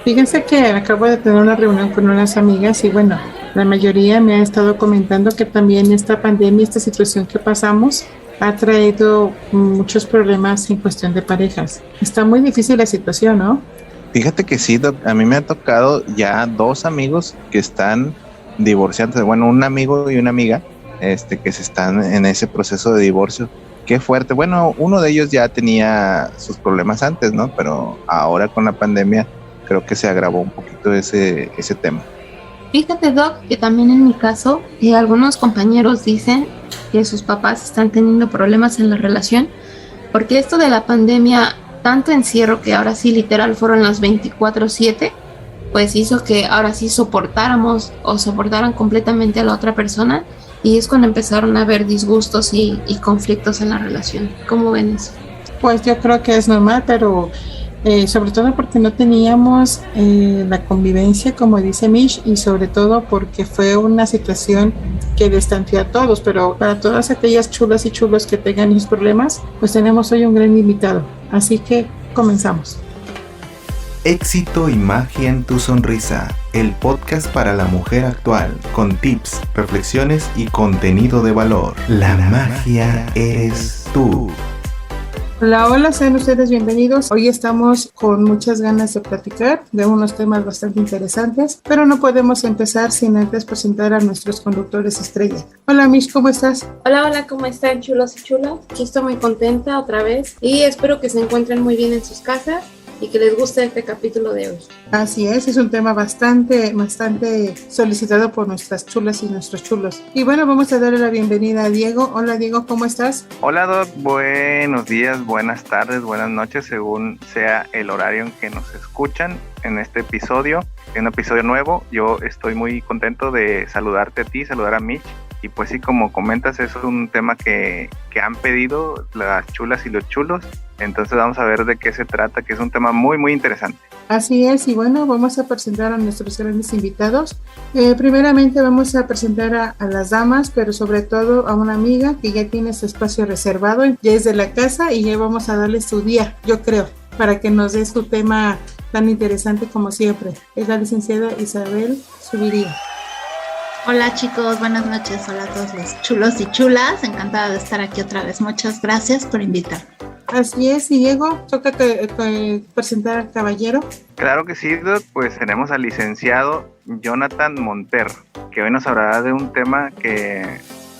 Fíjense que acabo de tener una reunión con unas amigas y bueno, la mayoría me ha estado comentando que también esta pandemia, esta situación que pasamos, ha traído muchos problemas en cuestión de parejas. Está muy difícil la situación, ¿no? Fíjate que sí, Doc, a mí me ha tocado ya dos amigos que están divorciándose. Bueno, un amigo y una amiga, que se están en ese proceso de divorcio. Qué fuerte. Bueno, uno de ellos ya tenía sus problemas antes, ¿no? Pero ahora con la pandemia creo que se agravó un poquito ese tema. Fíjate, Doc, que también en mi caso, algunos compañeros dicen que sus papás están teniendo problemas en la relación, porque esto de la pandemia, tanto encierro que ahora sí literal fueron las 24/7, pues hizo que ahora sí soportáramos o soportaran completamente a la otra persona, y es cuando empezaron a haber disgustos y conflictos en la relación. ¿Cómo ven eso? Pues yo creo que es normal, pero sobre todo porque no teníamos la convivencia, como dice Mish, y sobre todo porque fue una situación que distanció a todos, pero para todas aquellas chulas y chulos que tengan esos problemas, pues tenemos hoy un gran invitado. Así que comenzamos. Éxito y magia en tu sonrisa, el podcast para la mujer actual, con tips, reflexiones y contenido de valor. La magia eres tú. Hola, hola, sean ustedes bienvenidos. Hoy estamos con muchas ganas de platicar de unos temas bastante interesantes, pero no podemos empezar sin antes presentar a nuestros conductores estrella. Hola, Mish, ¿cómo estás? Hola, ¿cómo están, chulos y chulas? Aquí estoy muy contenta otra vez y espero que se encuentren muy bien en sus casas y que les guste este capítulo de hoy. Así es un tema bastante solicitado por nuestras chulas y nuestros chulos. Y bueno, vamos a darle la bienvenida a Diego. Hola, Diego, ¿cómo estás? Hola, Doc, buenos días, buenas tardes, buenas noches, según sea el horario en que nos escuchan en este episodio, en un episodio nuevo. Yo estoy muy contento de saludarte a ti, saludar a Mitch. Y pues sí, como comentas, es un tema que han pedido las chulas y los chulos. Entonces vamos a ver de qué se trata, que es un tema muy, muy interesante. Así es, y bueno, vamos a presentar a nuestros grandes invitados. Primeramente vamos a presentar a las damas, pero sobre todo a una amiga que ya tiene su espacio reservado, ya es de la casa y ya vamos a darle su día, yo creo, para que nos dé su tema tan interesante como siempre. Es la licenciada Isabel Zuviría. Hola chicos, buenas noches, hola a todos los chulos y chulas, encantada de estar aquí otra vez, muchas gracias por invitarme. Así es, y Diego, toca presentar al caballero. Claro que sí, Doc, pues tenemos al licenciado Jonathan Monter, que hoy nos hablará de un tema que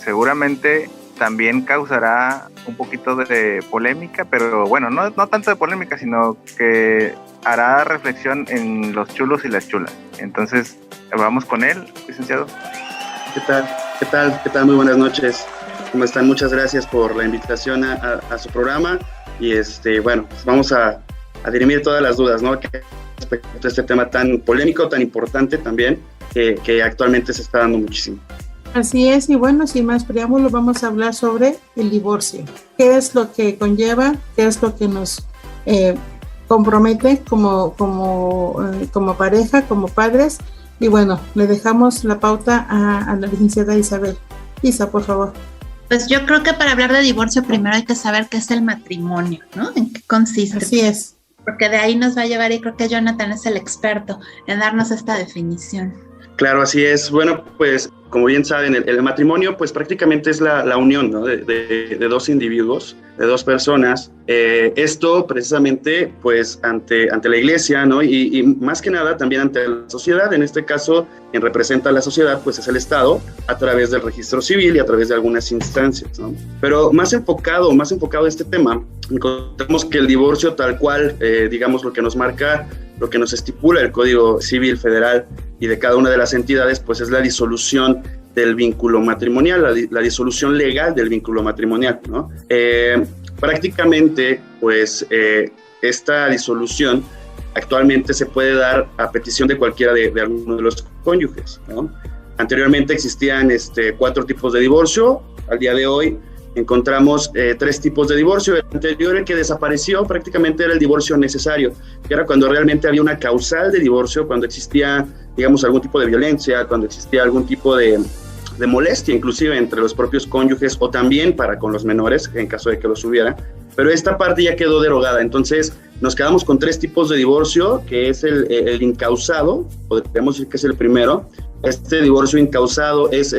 seguramente también causará un poquito de polémica, pero bueno, no tanto de polémica, sino que hará reflexión en los chulos y las chulas. Entonces, vamos con él, licenciado. ¿Qué tal? Muy buenas noches. ¿Cómo están? Muchas gracias por la invitación a su programa. Y bueno, pues vamos a dirimir todas las dudas, ¿no? Respecto a este tema tan polémico, tan importante también, que actualmente se está dando muchísimo. Así es, y bueno, sin más preámbulo, vamos a hablar sobre el divorcio. ¿Qué es lo que conlleva? ¿Qué es lo que nos compromete como pareja, como padres? Y bueno, le dejamos la pauta a la licenciada Isabel. Isa, por favor. Pues yo creo que para hablar de divorcio primero hay que saber qué es el matrimonio, ¿no? ¿En qué consiste? Así es. Porque de ahí nos va a llevar, y creo que Jonathan es el experto en darnos esta definición. Claro, así es. Bueno, pues como bien saben, el matrimonio pues prácticamente es la unión, ¿no? de dos individuos, de dos personas. Esto precisamente pues ante la iglesia, ¿no? Y más que nada también ante la sociedad. En este caso, quien representa a la sociedad pues es el Estado a través del registro civil y a través de algunas instancias, ¿no? Pero más enfocado este tema, encontramos que el divorcio tal cual, digamos lo que nos marca, lo que nos estipula el Código Civil Federal y de cada una de las entidades, pues es la disolución del vínculo matrimonial, la disolución legal del vínculo matrimonial, ¿no? Prácticamente, pues, esta disolución actualmente se puede dar a petición de cualquiera de alguno de los cónyuges, ¿no? Anteriormente existían 4 tipos de divorcio. Al día de hoy encontramos 3 tipos de divorcio. El anterior, el que desapareció, prácticamente era el divorcio necesario, que era cuando realmente había una causal de divorcio, cuando existía, digamos, algún tipo de violencia, cuando existía algún tipo de de molestia, inclusive entre los propios cónyuges o también para con los menores, en caso de que los hubiera. Pero esta parte ya quedó derogada. Entonces nos quedamos con 3 tipos de divorcio, que es el incausado, podríamos decir que es el primero. Este divorcio incausado es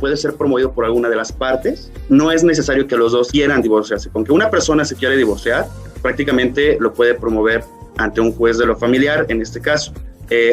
puede ser promovido por alguna de las partes. No es necesario que los dos quieran divorciarse. Con que una persona se quiere divorciar, prácticamente lo puede promover ante un juez de lo familiar, en este caso.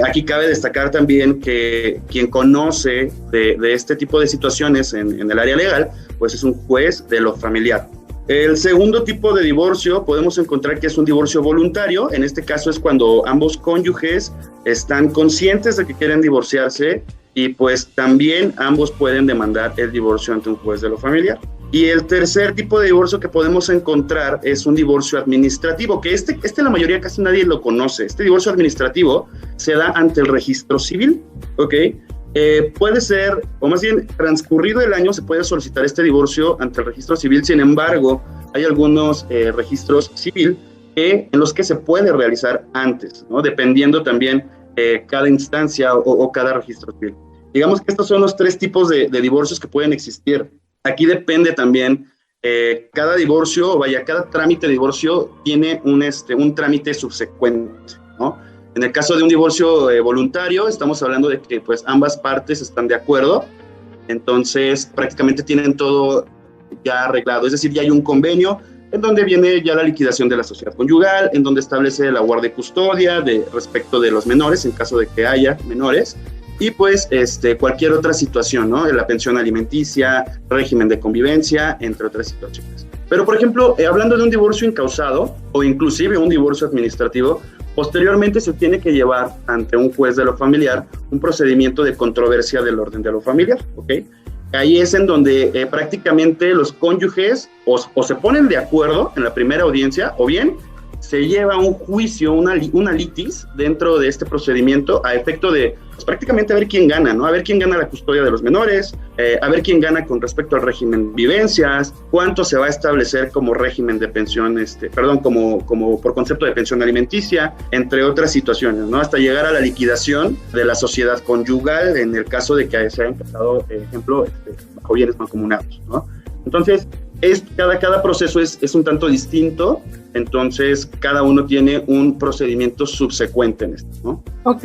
Aquí cabe destacar también que quien conoce de este tipo de situaciones en el área legal, pues es un juez de lo familiar. El segundo tipo de divorcio podemos encontrar que es un divorcio voluntario. En este caso es cuando ambos cónyuges están conscientes de que quieren divorciarse y pues también ambos pueden demandar el divorcio ante un juez de lo familiar. Y el tercer tipo de divorcio que podemos encontrar es un divorcio administrativo, que este la mayoría casi nadie lo conoce. Este divorcio administrativo se da ante el registro civil, ¿ok? Puede ser, o más bien transcurrido el año se puede solicitar este divorcio ante el registro civil. Sin embargo, hay algunos registros civil en los que se puede realizar antes, ¿no? Dependiendo también cada instancia o cada registro civil. Digamos que estos son los 3 tipos de divorcios que pueden existir. Aquí depende también, cada divorcio, cada trámite de divorcio tiene un trámite subsecuente, ¿no? En el caso de un divorcio voluntario, estamos hablando de que pues ambas partes están de acuerdo, entonces prácticamente tienen todo ya arreglado, es decir, ya hay un convenio en donde viene ya la liquidación de la sociedad conyugal, en donde establece la guardia y custodia respecto de los menores, en caso de que haya menores, y pues cualquier otra situación, ¿no? La pensión alimenticia, régimen de convivencia, entre otras situaciones. Pero, por ejemplo, hablando de un divorcio incausado, o inclusive un divorcio administrativo, posteriormente se tiene que llevar ante un juez de lo familiar un procedimiento de controversia del orden de lo familiar, ¿ok? Ahí es en donde prácticamente los cónyuges o se ponen de acuerdo en la primera audiencia, o bien se lleva un juicio, una litis dentro de este procedimiento a efecto de pues, prácticamente a ver quién gana, ¿no? A ver quién gana la custodia de los menores, a ver quién gana con respecto al régimen de vivencias, cuánto se va a establecer como régimen de pensión, como por concepto de pensión alimenticia, entre otras situaciones, ¿no? Hasta llegar a la liquidación de la sociedad conyugal en el caso de que se hayan casado, por ejemplo, bajo bienes mancomunados, ¿no? Entonces, cada proceso es un tanto distinto, entonces cada uno tiene un procedimiento subsecuente en esto, ¿no? Ok,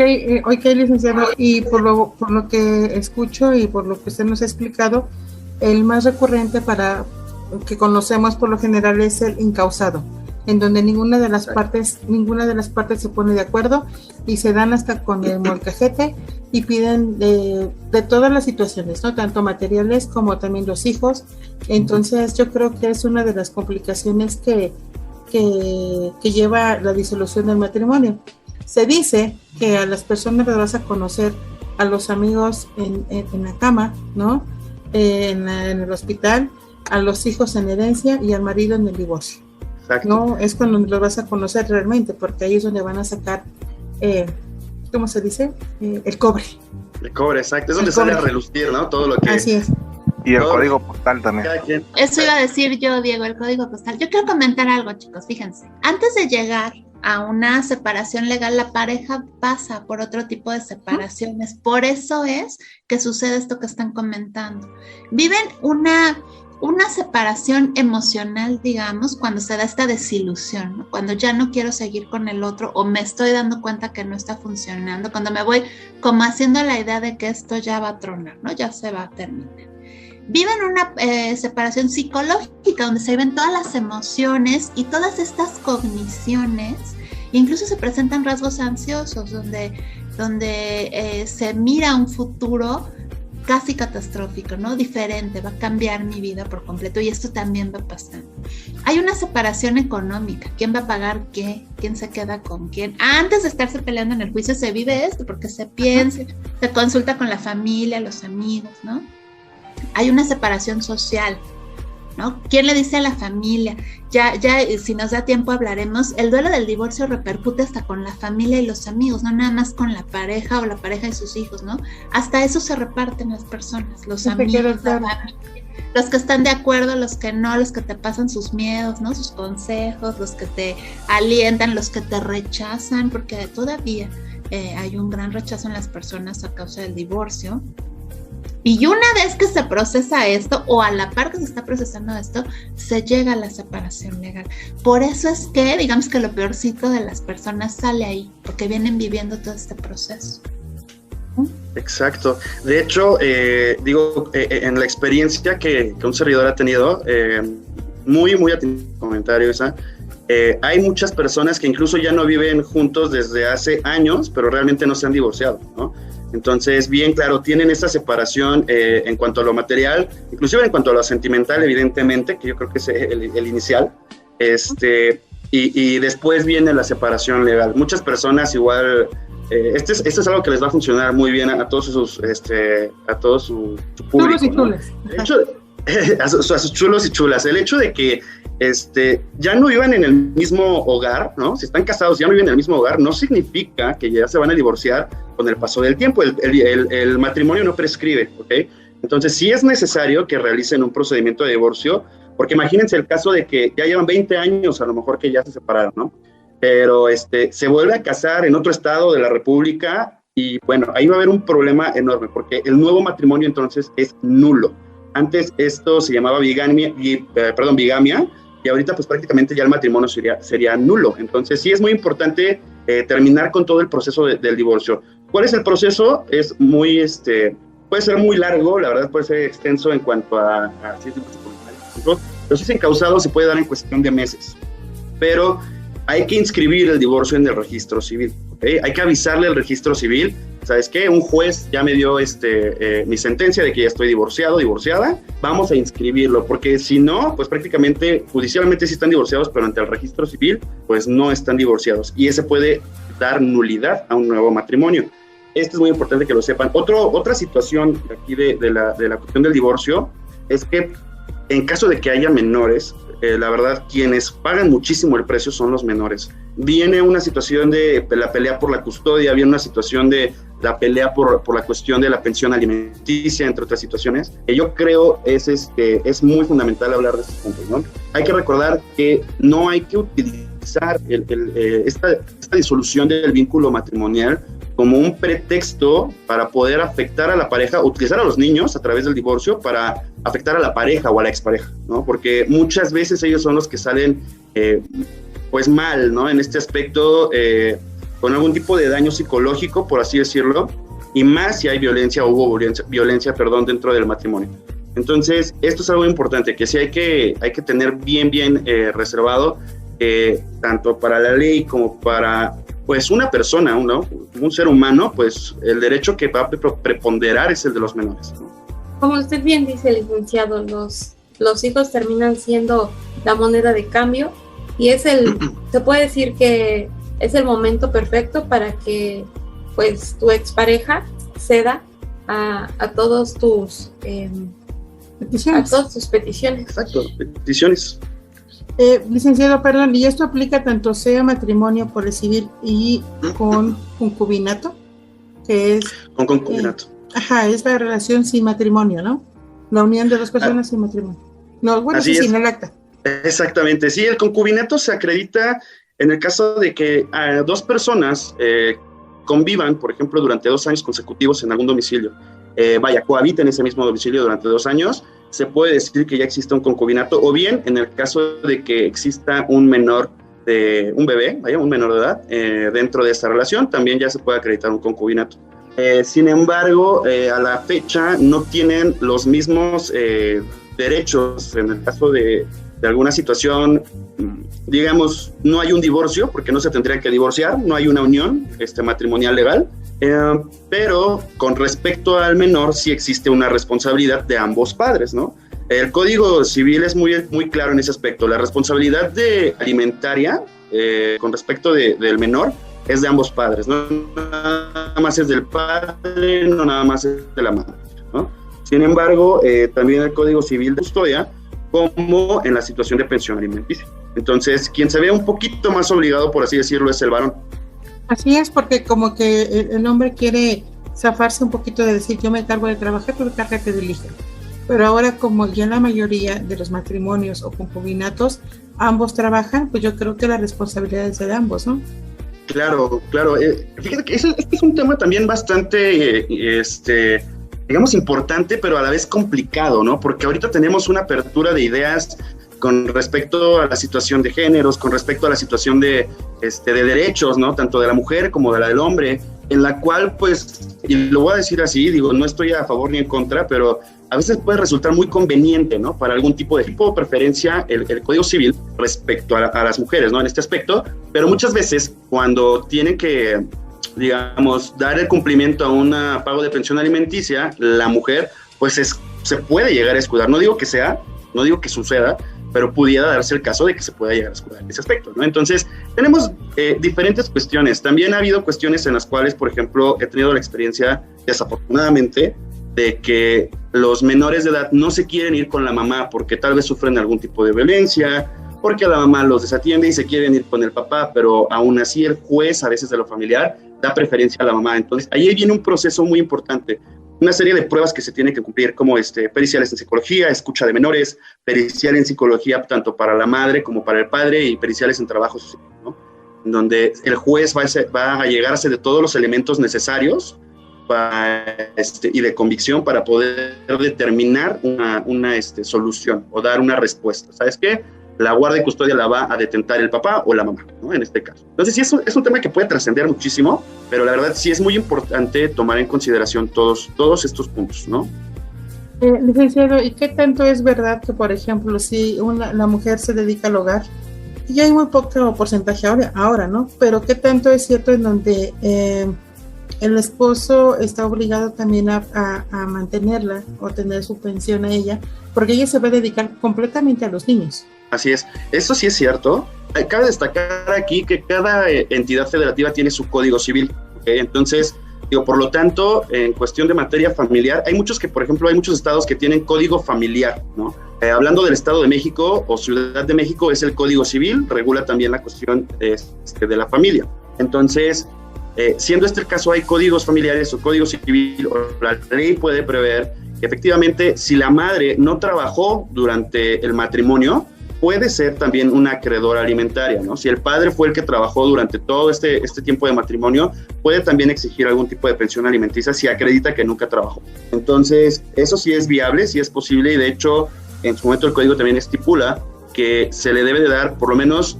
licenciado, y por lo que escucho y por lo que usted nos ha explicado, el más recurrente para que conocemos por lo general es el incausado, en donde ninguna de las partes se pone de acuerdo y se dan hasta con el molcajete y piden de todas las situaciones, ¿no? Tanto materiales como también los hijos. Entonces yo creo que es una de las complicaciones que lleva la disolución del matrimonio. Se dice que a las personas las vas a conocer a los amigos en la cama, ¿no? En el hospital, a los hijos en herencia y al marido en el divorcio. Exacto. No es cuando los vas a conocer realmente, porque ahí es donde van a sacar, ¿cómo se dice? El cobre. El cobre, exacto. Es donde sale a relucir, ¿no? Todo lo que... Así es. Y el código postal también. Eso iba a decir yo, Diego, el código postal. Yo quiero comentar algo, chicos, fíjense. Antes de llegar a una separación legal, la pareja pasa por otro tipo de separaciones. Por eso es que sucede esto que están comentando. Viven una separación emocional, digamos, cuando se da esta desilusión, ¿no? Cuando ya no quiero seguir con el otro o me estoy dando cuenta que no está funcionando, cuando me voy como haciendo la idea de que esto ya va a tronar, ¿no? Ya se va a terminar. Viven una separación psicológica donde se ven todas las emociones y todas estas cogniciones, incluso se presentan rasgos ansiosos donde se mira un futuro casi catastrófico, ¿no? Diferente, va a cambiar mi vida por completo y esto también va pasando. Hay una separación económica, ¿quién va a pagar qué? ¿Quién se queda con quién? Antes de estarse peleando en el juicio se vive esto porque se piensa, se consulta con la familia, los amigos, ¿no? Hay una separación social, ¿no? ¿Quién le dice a la familia? Ya, si nos da tiempo hablaremos, el duelo del divorcio repercute hasta con la familia y los amigos, no nada más con la pareja o la pareja y sus hijos, ¿no? Hasta eso se reparten las personas, los amigos, los que están de acuerdo, los que no, los que te pasan sus miedos, ¿no? Sus consejos, los que te alientan, los que te rechazan, porque todavía hay un gran rechazo en las personas a causa del divorcio. Y una vez que se procesa esto, o a la par que se está procesando esto, se llega a la separación legal. Por eso es que, digamos que lo peorcito de las personas sale ahí, porque vienen viviendo todo este proceso. Exacto. De hecho, en la experiencia que un servidor ha tenido, muy atinado comentario esa, hay muchas personas que incluso ya no viven juntos desde hace años, pero realmente no se han divorciado, ¿no? Entonces, bien claro, tienen esta separación en cuanto a lo material, inclusive en cuanto a lo sentimental, evidentemente, que yo creo que es el inicial, y después viene la separación legal. Muchas personas igual, esto es algo que les va a funcionar muy bien a todos sus, a todo su público, chulos y ¿no? chulas. De hecho, a sus chulos y chulas, el hecho de que ya no vivan en el mismo hogar, ¿no? Si están casados y ya no viven en el mismo hogar, no significa que ya se van a divorciar con el paso del tiempo. El matrimonio no prescribe, ¿ok? Entonces sí es necesario que realicen un procedimiento de divorcio, porque imagínense el caso de que ya llevan 20 años a lo mejor que ya se separaron, ¿no? Pero se vuelve a casar en otro estado de la República y bueno, ahí va a haber un problema enorme, porque el nuevo matrimonio entonces es nulo. Antes esto se llamaba bigamia, y ahorita pues prácticamente ya el matrimonio sería nulo. Entonces sí es muy importante terminar con todo el proceso del divorcio. ¿Cuál es el proceso? Es muy, puede ser muy largo, la verdad puede ser extenso en cuanto a pero si es encausado se puede dar en cuestión de meses. Pero hay que inscribir el divorcio en el registro civil, ¿okay? Hay que avisarle al registro civil, ¿sabes qué? Un juez ya me dio mi sentencia de que ya estoy divorciada, vamos a inscribirlo, porque si no, pues prácticamente, judicialmente sí están divorciados, pero ante el registro civil, pues no están divorciados, y ese puede dar nulidad a un nuevo matrimonio. Esto es muy importante que lo sepan. Otra situación aquí de la cuestión del divorcio es que en caso de que haya menores, la verdad, quienes pagan muchísimo el precio son los menores. Viene una situación de la pelea por la custodia, viene una situación de la pelea por la cuestión de la pensión alimenticia, entre otras situaciones. Yo creo es muy fundamental hablar de estos puntos, ¿no? Hay que recordar que no hay que utilizar esta disolución del vínculo matrimonial como un pretexto para poder afectar a la pareja, utilizar a los niños a través del divorcio para afectar a la pareja o a la expareja, ¿no? Porque muchas veces ellos son los que salen pues mal, ¿no? En este aspecto, con algún tipo de daño psicológico, por así decirlo, y más si hay violencia o hubo violencia dentro del matrimonio. Entonces, esto es algo importante, que sí hay que tener bien reservado, tanto para la ley como para pues una persona, un ser humano, pues el derecho que va a preponderar es el de los menores, ¿no? Como usted bien dice, licenciado, los hijos terminan siendo la moneda de cambio y se puede decir que es el momento perfecto para que pues tu expareja ceda a todos tus peticiones. A todas tus peticiones. Exacto, peticiones. Licenciado, perdón, ¿y esto aplica tanto sea matrimonio por el civil y con concubinato? Que es, con concubinato. Es la relación sin matrimonio, ¿no? La unión de dos personas sin matrimonio. No, bueno, sí, sin el acta. Exactamente, sí, el concubinato se acredita en el caso de que dos personas convivan, por ejemplo, durante 2 años consecutivos en algún domicilio. Cohabiten en ese mismo domicilio durante 2 años, se puede decir que ya existe un concubinato, o bien en el caso de que exista un menor, un bebé, un menor de edad, dentro de esta relación, también ya se puede acreditar un concubinato. Sin embargo, a la fecha no tienen los mismos derechos en el caso de alguna situación, digamos, no hay un divorcio, porque no se tendría que divorciar, no hay una unión matrimonial legal, pero con respecto al menor sí existe una responsabilidad de ambos padres, ¿no? El Código Civil es muy claro en ese aspecto. La responsabilidad alimentaria con respecto del menor es de ambos padres, no nada más es del padre, no nada más es de la madre, ¿no? Sin embargo, también el Código Civil de custodia, como en la situación de pensión alimenticia. Entonces, quien se ve un poquito más obligado, por así decirlo, es el varón. Así es, porque como que el hombre quiere zafarse un poquito de decir, yo me encargo de trabajar, tú encárgate del hijo. Pero ahora, como ya la mayoría de los matrimonios o concubinatos, ambos trabajan, pues yo creo que la responsabilidad es de ambos, ¿no? Claro. Fíjate que este es un tema también bastante digamos, importante, pero a la vez complicado, ¿no? Porque ahorita tenemos una apertura de ideas con respecto a la situación de géneros, con respecto a la situación de derechos, ¿no? Tanto de la mujer como de la del hombre, en la cual, pues, y lo voy a decir así, digo, no estoy a favor ni en contra, pero a veces puede resultar muy conveniente, ¿no? Para algún tipo de preferencia el Código Civil respecto a las mujeres, ¿no? En este aspecto, pero muchas veces cuando tienen que, digamos, dar el cumplimiento a un pago de pensión alimenticia, la mujer, pues se puede llegar a escudar. No digo que suceda, pero pudiera darse el caso de que se pueda llegar a escudar en ese aspecto, ¿no? Entonces, tenemos diferentes cuestiones. También ha habido cuestiones en las cuales, por ejemplo, he tenido la experiencia, desafortunadamente, de que los menores de edad no se quieren ir con la mamá porque tal vez sufren algún tipo de violencia, porque la mamá los desatiende y se quieren ir con el papá, pero aún así el juez, a veces de lo familiar, da preferencia a la mamá. Entonces, ahí viene un proceso muy importante, una serie de pruebas que se tienen que cumplir, como periciales en psicología, escucha de menores, pericial en psicología tanto para la madre como para el padre, y periciales en trabajo social, ¿no? En donde el juez va a llegarse de todos los elementos necesarios y de convicción para poder determinar una solución o dar una respuesta. ¿Sabes qué? La guardia y custodia la va a detentar el papá o la mamá, ¿no? En este caso. Entonces sí, es un tema que puede trascender muchísimo, pero la verdad sí es muy importante tomar en consideración todos estos puntos, ¿no? Licenciado, ¿y qué tanto es verdad que, por ejemplo, si la mujer se dedica al hogar, y hay muy poco porcentaje ahora, ¿no? Pero ¿qué tanto es cierto en donde el esposo está obligado también a mantenerla o tener su pensión a ella, porque ella se va a dedicar completamente a los niños? Así es, eso sí es cierto. Cabe destacar aquí que cada entidad federativa tiene su código civil, ¿okay? Entonces, por lo tanto, en cuestión de materia familiar, hay muchos estados que tienen código familiar, ¿no? Hablando del Estado de México o Ciudad de México, es el código civil, regula también la cuestión de la familia. Entonces, siendo este el caso, hay códigos familiares o código civil, o la ley puede prever que efectivamente, si la madre no trabajó durante el matrimonio, puede ser también una acreedora alimentaria, ¿no? Si el padre fue el que trabajó durante todo este tiempo de matrimonio, puede también exigir algún tipo de pensión alimenticia si acredita que nunca trabajó. Entonces, eso sí es viable, sí es posible, y de hecho, en su momento el código también estipula que se le debe de dar, por lo menos,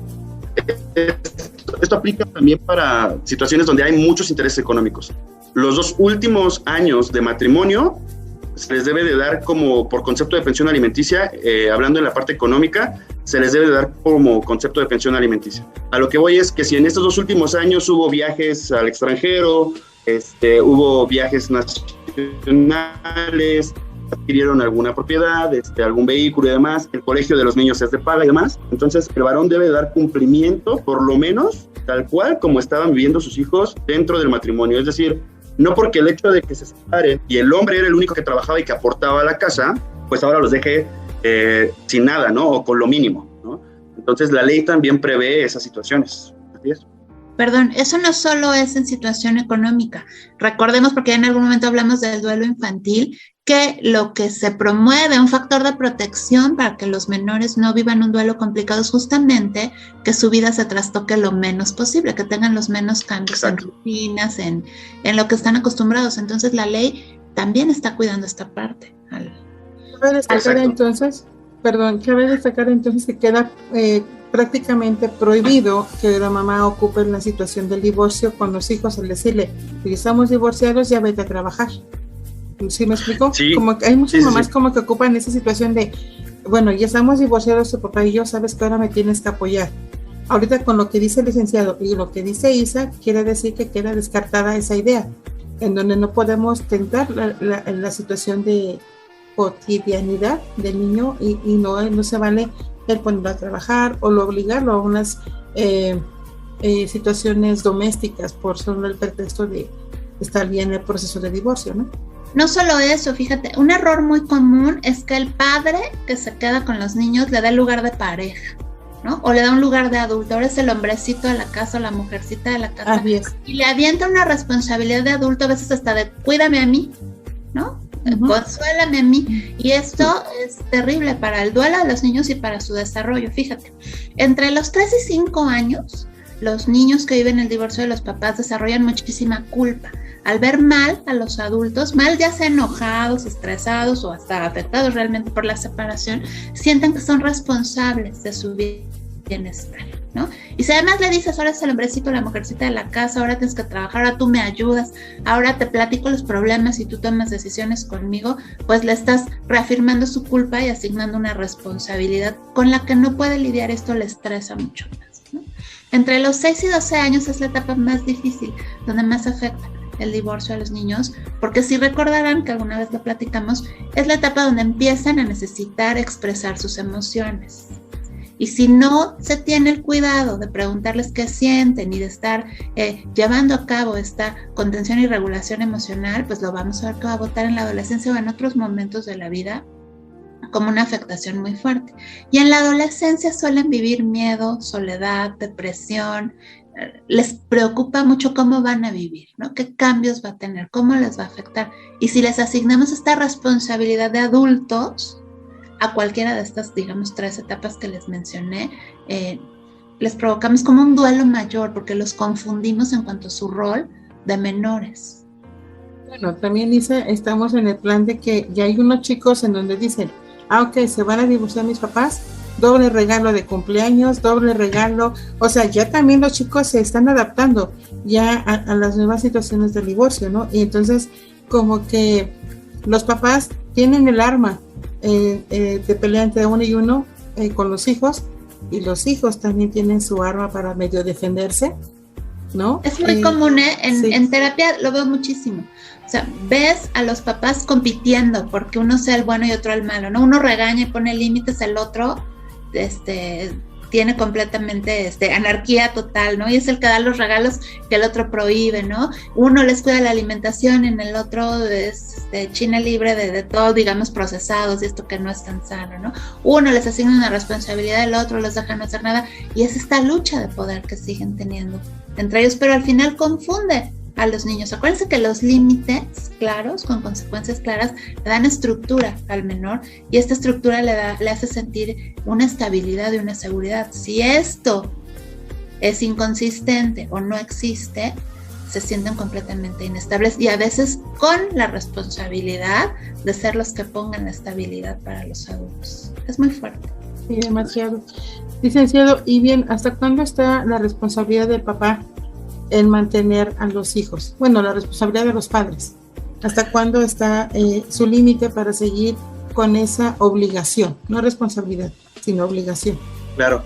esto aplica también para situaciones donde hay muchos intereses económicos. Los 2 últimos años de matrimonio se les debe de dar como por concepto de pensión alimenticia, hablando en la parte económica, se les debe de dar como concepto de pensión alimenticia. A lo que voy es que si en estos 2 últimos años hubo viajes al extranjero, hubo viajes nacionales, adquirieron alguna propiedad, algún vehículo y demás, el colegio de los niños es de paga y demás, entonces el varón debe dar cumplimiento, por lo menos, tal cual como estaban viviendo sus hijos dentro del matrimonio. Es decir, no porque el hecho de que se separen y el hombre era el único que trabajaba y que aportaba a la casa, pues ahora los deje sin nada, ¿no? O con lo mínimo, ¿no? Entonces la ley también prevé esas situaciones. Así es. Perdón, eso no solo es en situación económica. Recordemos, porque ya en algún momento hablamos del duelo infantil, que lo que se promueve, un factor de protección para que los menores no vivan un duelo complicado, es justamente que su vida se trastoque lo menos posible, que tengan los menos cambios. Exacto. En rutinas, en lo que están acostumbrados. Entonces la ley también está cuidando esta parte. Cabe destacar entonces que queda prácticamente prohibido que la mamá ocupe la situación del divorcio con los hijos, al decirle, si estamos divorciados, ya vete a trabajar. ¿Sí me explico? Sí. Como que hay muchas mamás como que ocupan esa situación de, bueno, ya estamos divorciados, tu papá y yo, sabes que ahora me tienes que apoyar. Ahorita con lo que dice el licenciado y lo que dice Isa, quiere decir que queda descartada esa idea, en donde no podemos tentar la situación de cotidianidad del niño y no se vale el ponerlo a trabajar o obligarlo a unas situaciones domésticas por solo el pretexto de estar ya en el proceso de divorcio, ¿no? No solo eso, fíjate, un error muy común es que el padre que se queda con los niños le da el lugar de pareja, ¿no? O le da un lugar de adulto, ahora es el hombrecito de la casa o la mujercita de la casa. Así es. Y le avienta una responsabilidad de adulto, a veces hasta de cuídame a mí, ¿no? Uh-huh. Consuélame a mí. Y esto es terrible para el duelo de los niños y para su desarrollo. Fíjate, entre los 3 y 5 años, los niños que viven el divorcio de los papás desarrollan muchísima culpa. al ver mal a los adultos, mal ya sea enojados, estresados o hasta afectados realmente por la separación, sienten que son responsables de su bienestar, ¿no? Y si además le dices, ahora es el hombrecito, la mujercita de la casa, ahora tienes que trabajar, ahora tú me ayudas, ahora te platico los problemas y tú tomas decisiones conmigo, pues le estás reafirmando su culpa y asignando una responsabilidad con la que no puede lidiar. Esto le estresa mucho más, ¿no? Entre los 6 y 12 años es la etapa más difícil, donde más afecta el divorcio a los niños, porque si recordarán que alguna vez lo platicamos, es la etapa donde empiezan a necesitar expresar sus emociones. Y si no se tiene el cuidado de preguntarles qué sienten y de estar llevando a cabo esta contención y regulación emocional, pues lo vamos a ver que va a botar en la adolescencia o en otros momentos de la vida como una afectación muy fuerte. Y en la adolescencia suelen vivir miedo, soledad, depresión. Les preocupa mucho cómo van a vivir, ¿no? ¿Qué cambios va a tener? ¿Cómo les va a afectar? Y si les asignamos esta responsabilidad de adultos a cualquiera de estas, digamos, 3 etapas que les mencioné, les provocamos como un duelo mayor porque los confundimos en cuanto a su rol de menores. Bueno, también dice, estamos en el plan de que ya hay unos chicos en donde dicen, ok, se van a divorciar mis papás, doble regalo de cumpleaños, doble regalo, o sea, ya también los chicos se están adaptando ya a las nuevas situaciones del divorcio, ¿no? Y entonces como que los papás tienen el arma de pelea entre uno y uno con los hijos, y los hijos también tienen su arma para medio defenderse, ¿no? Es muy común, sí. En terapia lo veo muchísimo. O sea, ves a los papás compitiendo porque uno sea el bueno y otro el malo, ¿no? Uno regaña y pone límites, el otro tiene completamente anarquía total, ¿no? Y es el que da los regalos que el otro prohíbe, ¿no? Uno les cuida la alimentación, en el otro es China libre de todo, digamos, procesados y esto que no es tan sano, ¿no? Uno les asigna una responsabilidad, el otro les deja no hacer nada, y es esta lucha de poder que siguen teniendo entre ellos, pero al final confunde a los niños. Acuérdense que los límites claros, con consecuencias claras, le dan estructura al menor, y esta estructura le hace sentir una estabilidad y una seguridad. Si esto es inconsistente o no existe, se sienten completamente inestables y a veces con la responsabilidad de ser los que pongan la estabilidad para los adultos. Es muy fuerte. Sí, demasiado. Licenciado, y bien, ¿hasta cuándo está la responsabilidad del papá en mantener a los hijos? Bueno, la responsabilidad de los padres. ¿Hasta cuándo está su límite para seguir con esa obligación? No responsabilidad, sino obligación. Claro.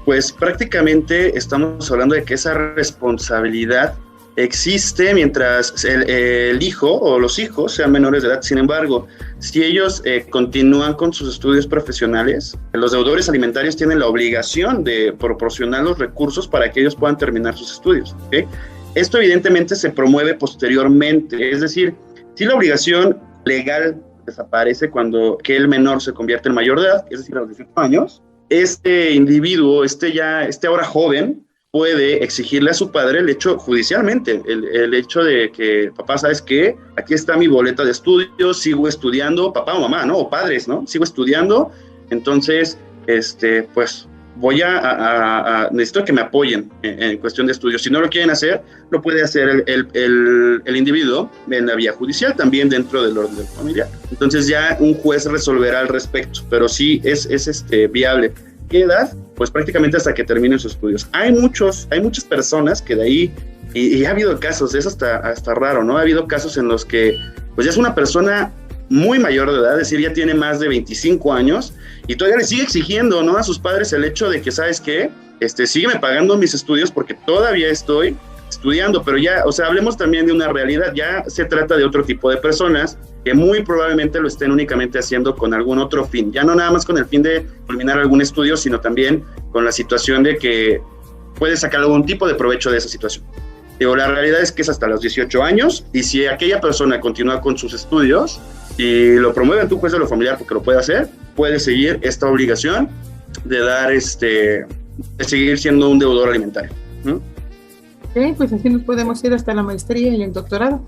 Pues prácticamente estamos hablando de que esa responsabilidad existe mientras el hijo o los hijos sean menores de edad. Sin embargo, si ellos continúan con sus estudios profesionales, los deudores alimentarios tienen la obligación de proporcionar los recursos para que ellos puedan terminar sus estudios, ¿okay? Esto evidentemente se promueve posteriormente, es decir, si la obligación legal desaparece cuando que el menor se convierte en mayor de edad, es decir, a los 18 años, este individuo, este ahora joven, puede exigirle a su padre el hecho judicialmente, el hecho de que, papá, ¿sabes qué? Aquí está mi boleta de estudios, sigo estudiando, papá o mamá, ¿no? O padres, ¿no? Sigo estudiando, entonces, pues, voy necesito que me apoyen en cuestión de estudios. Si no lo quieren hacer, lo puede hacer el individuo en la vía judicial, también dentro del orden familiar. Entonces ya un juez resolverá al respecto, pero sí es viable. ¿Qué edad? Pues prácticamente hasta que terminen sus estudios. Hay muchas personas que de ahí, y ha habido casos, es hasta raro, ¿no? Ha habido casos en los que pues ya es una persona muy mayor de edad, es decir, ya tiene más de 25 años y todavía le sigue exigiendo, ¿no?, a sus padres el hecho de que, ¿sabes qué? Sígueme pagando mis estudios porque todavía estoy estudiando, pero ya, o sea, hablemos también de una realidad, ya se trata de otro tipo de personas que muy probablemente lo estén únicamente haciendo con algún otro fin, ya no nada más con el fin de culminar algún estudio, sino también con la situación de que puede sacar algún tipo de provecho de esa situación. Digo, la realidad es que es hasta los 18 años, y si aquella persona continúa con sus estudios y lo promueve ante un juez de lo familiar porque lo puede hacer, puede seguir esta obligación de dar, de seguir siendo un deudor alimentario. ¿Mm? Sí, pues así nos podemos ir hasta la maestría y el doctorado.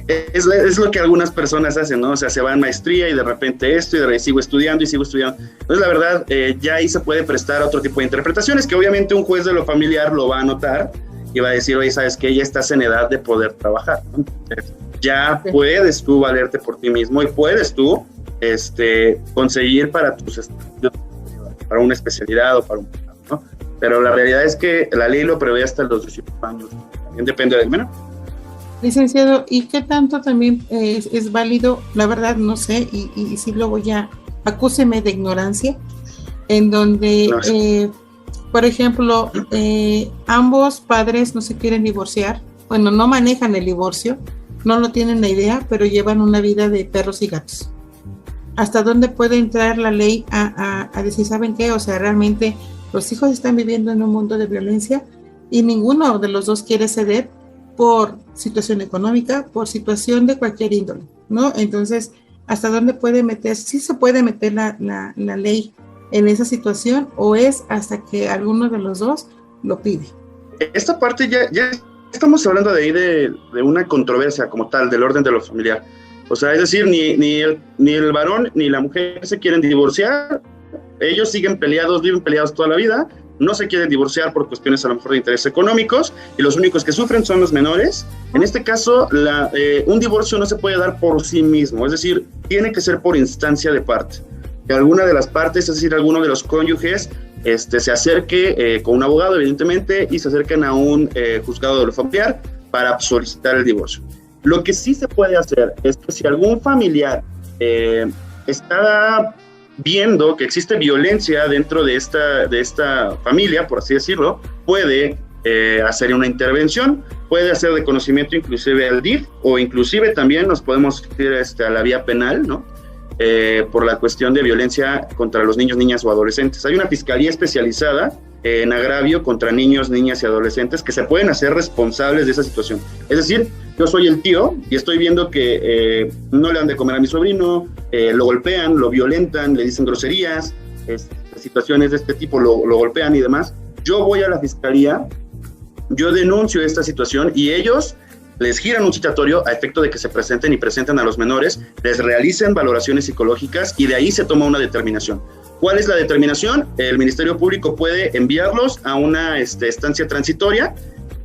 Es lo que algunas personas hacen, ¿no? O sea, se van maestría y de repente esto, y de repente sigo estudiando. Entonces, la verdad, ya ahí se puede prestar otro tipo de interpretaciones que obviamente un juez de lo familiar lo va a notar y va a decir, oye, ¿sabes qué? Ya estás en edad de poder trabajar, ¿no? Entonces, ya puedes tú valerte por ti mismo y puedes tú conseguir para tus estudios, para una especialidad o para un programa, ¿no? Pero la realidad es que la ley lo prevé hasta los 18 años, también depende del menor. Licenciado, ¿y qué tanto también es válido? La verdad no sé, y si luego ya acúseme de ignorancia, en donde, No sé. por ejemplo, ambos padres no se quieren divorciar, bueno, no manejan el divorcio, no lo tienen la idea, pero llevan una vida de perros y gatos. ¿Hasta dónde puede entrar la ley a decir, ¿saben qué? O sea, realmente los hijos están viviendo en un mundo de violencia y ninguno de los dos quiere ceder por situación económica, por situación de cualquier índole, ¿no? Entonces, ¿hasta dónde puede meter? ¿Sí se puede meter la ley en esa situación o es hasta que alguno de los dos lo pide? Esta parte ya estamos hablando de ahí de una controversia como tal, del orden de lo familiar. O sea, es decir, ni el varón ni la mujer se quieren divorciar, ellos siguen peleados, viven peleados toda la vida, no se quieren divorciar por cuestiones a lo mejor de intereses económicos y los únicos que sufren son los menores. En este caso, un divorcio no se puede dar por sí mismo, es decir, tiene que ser por instancia de parte. Que alguna de las partes, es decir, alguno de los cónyuges, se acerque con un abogado, evidentemente, y se acerquen a un juzgado de lo familiar para solicitar el divorcio. Lo que sí se puede hacer es que si algún familiar está viendo que existe violencia dentro de esta familia, por así decirlo, puede hacer una intervención, puede hacer de conocimiento inclusive al DIF, o inclusive también nos podemos ir a la vía penal, ¿no? Por la cuestión de violencia contra los niños, niñas o adolescentes. Hay una fiscalía especializada en agravio contra niños, niñas y adolescentes que se pueden hacer responsables de esa situación. Es decir, yo soy el tío y estoy viendo que no le dan de comer a mi sobrino, lo golpean, lo violentan, le dicen groserías, situaciones de este tipo, lo golpean y demás. Yo voy a la fiscalía, yo denuncio esta situación y ellos les giran un citatorio a efecto de que se presenten y presenten a los menores, les realicen valoraciones psicológicas y de ahí se toma una determinación. ¿Cuál es la determinación? El Ministerio Público puede enviarlos a una estancia transitoria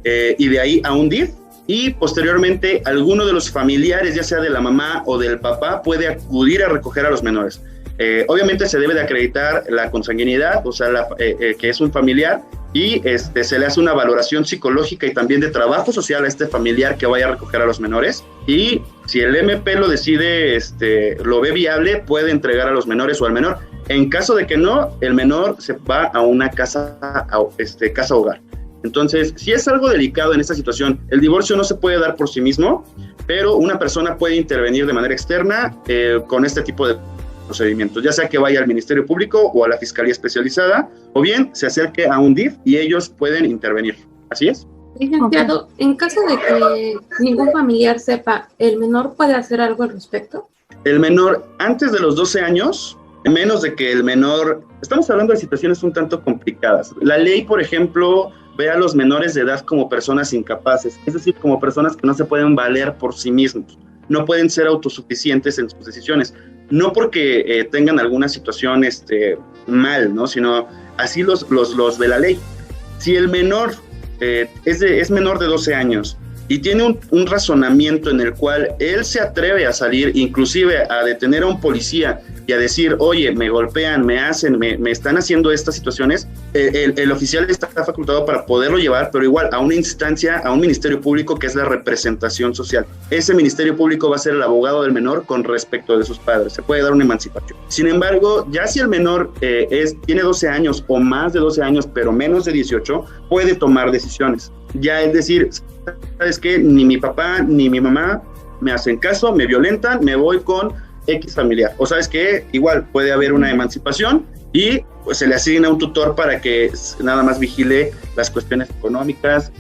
y de ahí a un DIF, y posteriormente alguno de los familiares, ya sea de la mamá o del papá, puede acudir a recoger a los menores. Obviamente se debe de acreditar la consanguinidad, o sea, que es un familiar, y se le hace una valoración psicológica y también de trabajo social a este familiar que vaya a recoger a los menores, y si el MP lo decide, lo ve viable, puede entregar a los menores o al menor. En caso de que no, el menor se va a una casa hogar. Entonces, si es algo delicado en esta situación, el divorcio no se puede dar por sí mismo, pero una persona puede intervenir de manera externa con este tipo de procedimientos, ya sea que vaya al Ministerio Público o a la Fiscalía Especializada, o bien se acerque a un DIF y ellos pueden intervenir. ¿Así es? Licenciado, en caso de que ningún familiar sepa, ¿el menor puede hacer algo al respecto? El menor, antes de los 12 años, menos de que el menor... Estamos hablando de situaciones un tanto complicadas. La ley, por ejemplo, ve a los menores de edad como personas incapaces, es decir, como personas que no se pueden valer por sí mismos, no pueden ser autosuficientes en sus decisiones, no porque tengan alguna situación mal, ¿no? Sino así los de la ley. Si el menor es menor de 12 años y tiene un razonamiento en el cual él se atreve a salir, inclusive a detener a un policía y a decir, oye, me golpean, me están haciendo estas situaciones, el oficial está facultado para poderlo llevar, pero igual a una instancia, a un ministerio público que es la representación social. Ese ministerio público va a ser el abogado del menor con respecto de sus padres. Se puede dar una emancipación. Sin embargo, ya si el menor tiene 12 años o más de 12 años, pero menos de 18, puede tomar decisiones. Ya es decir, ¿sabes qué? Ni mi papá ni mi mamá me hacen caso, me violentan, me voy con X familiar. O sabes que igual puede haber una emancipación y pues se le asigna un tutor para que nada más vigile las cuestiones económicas,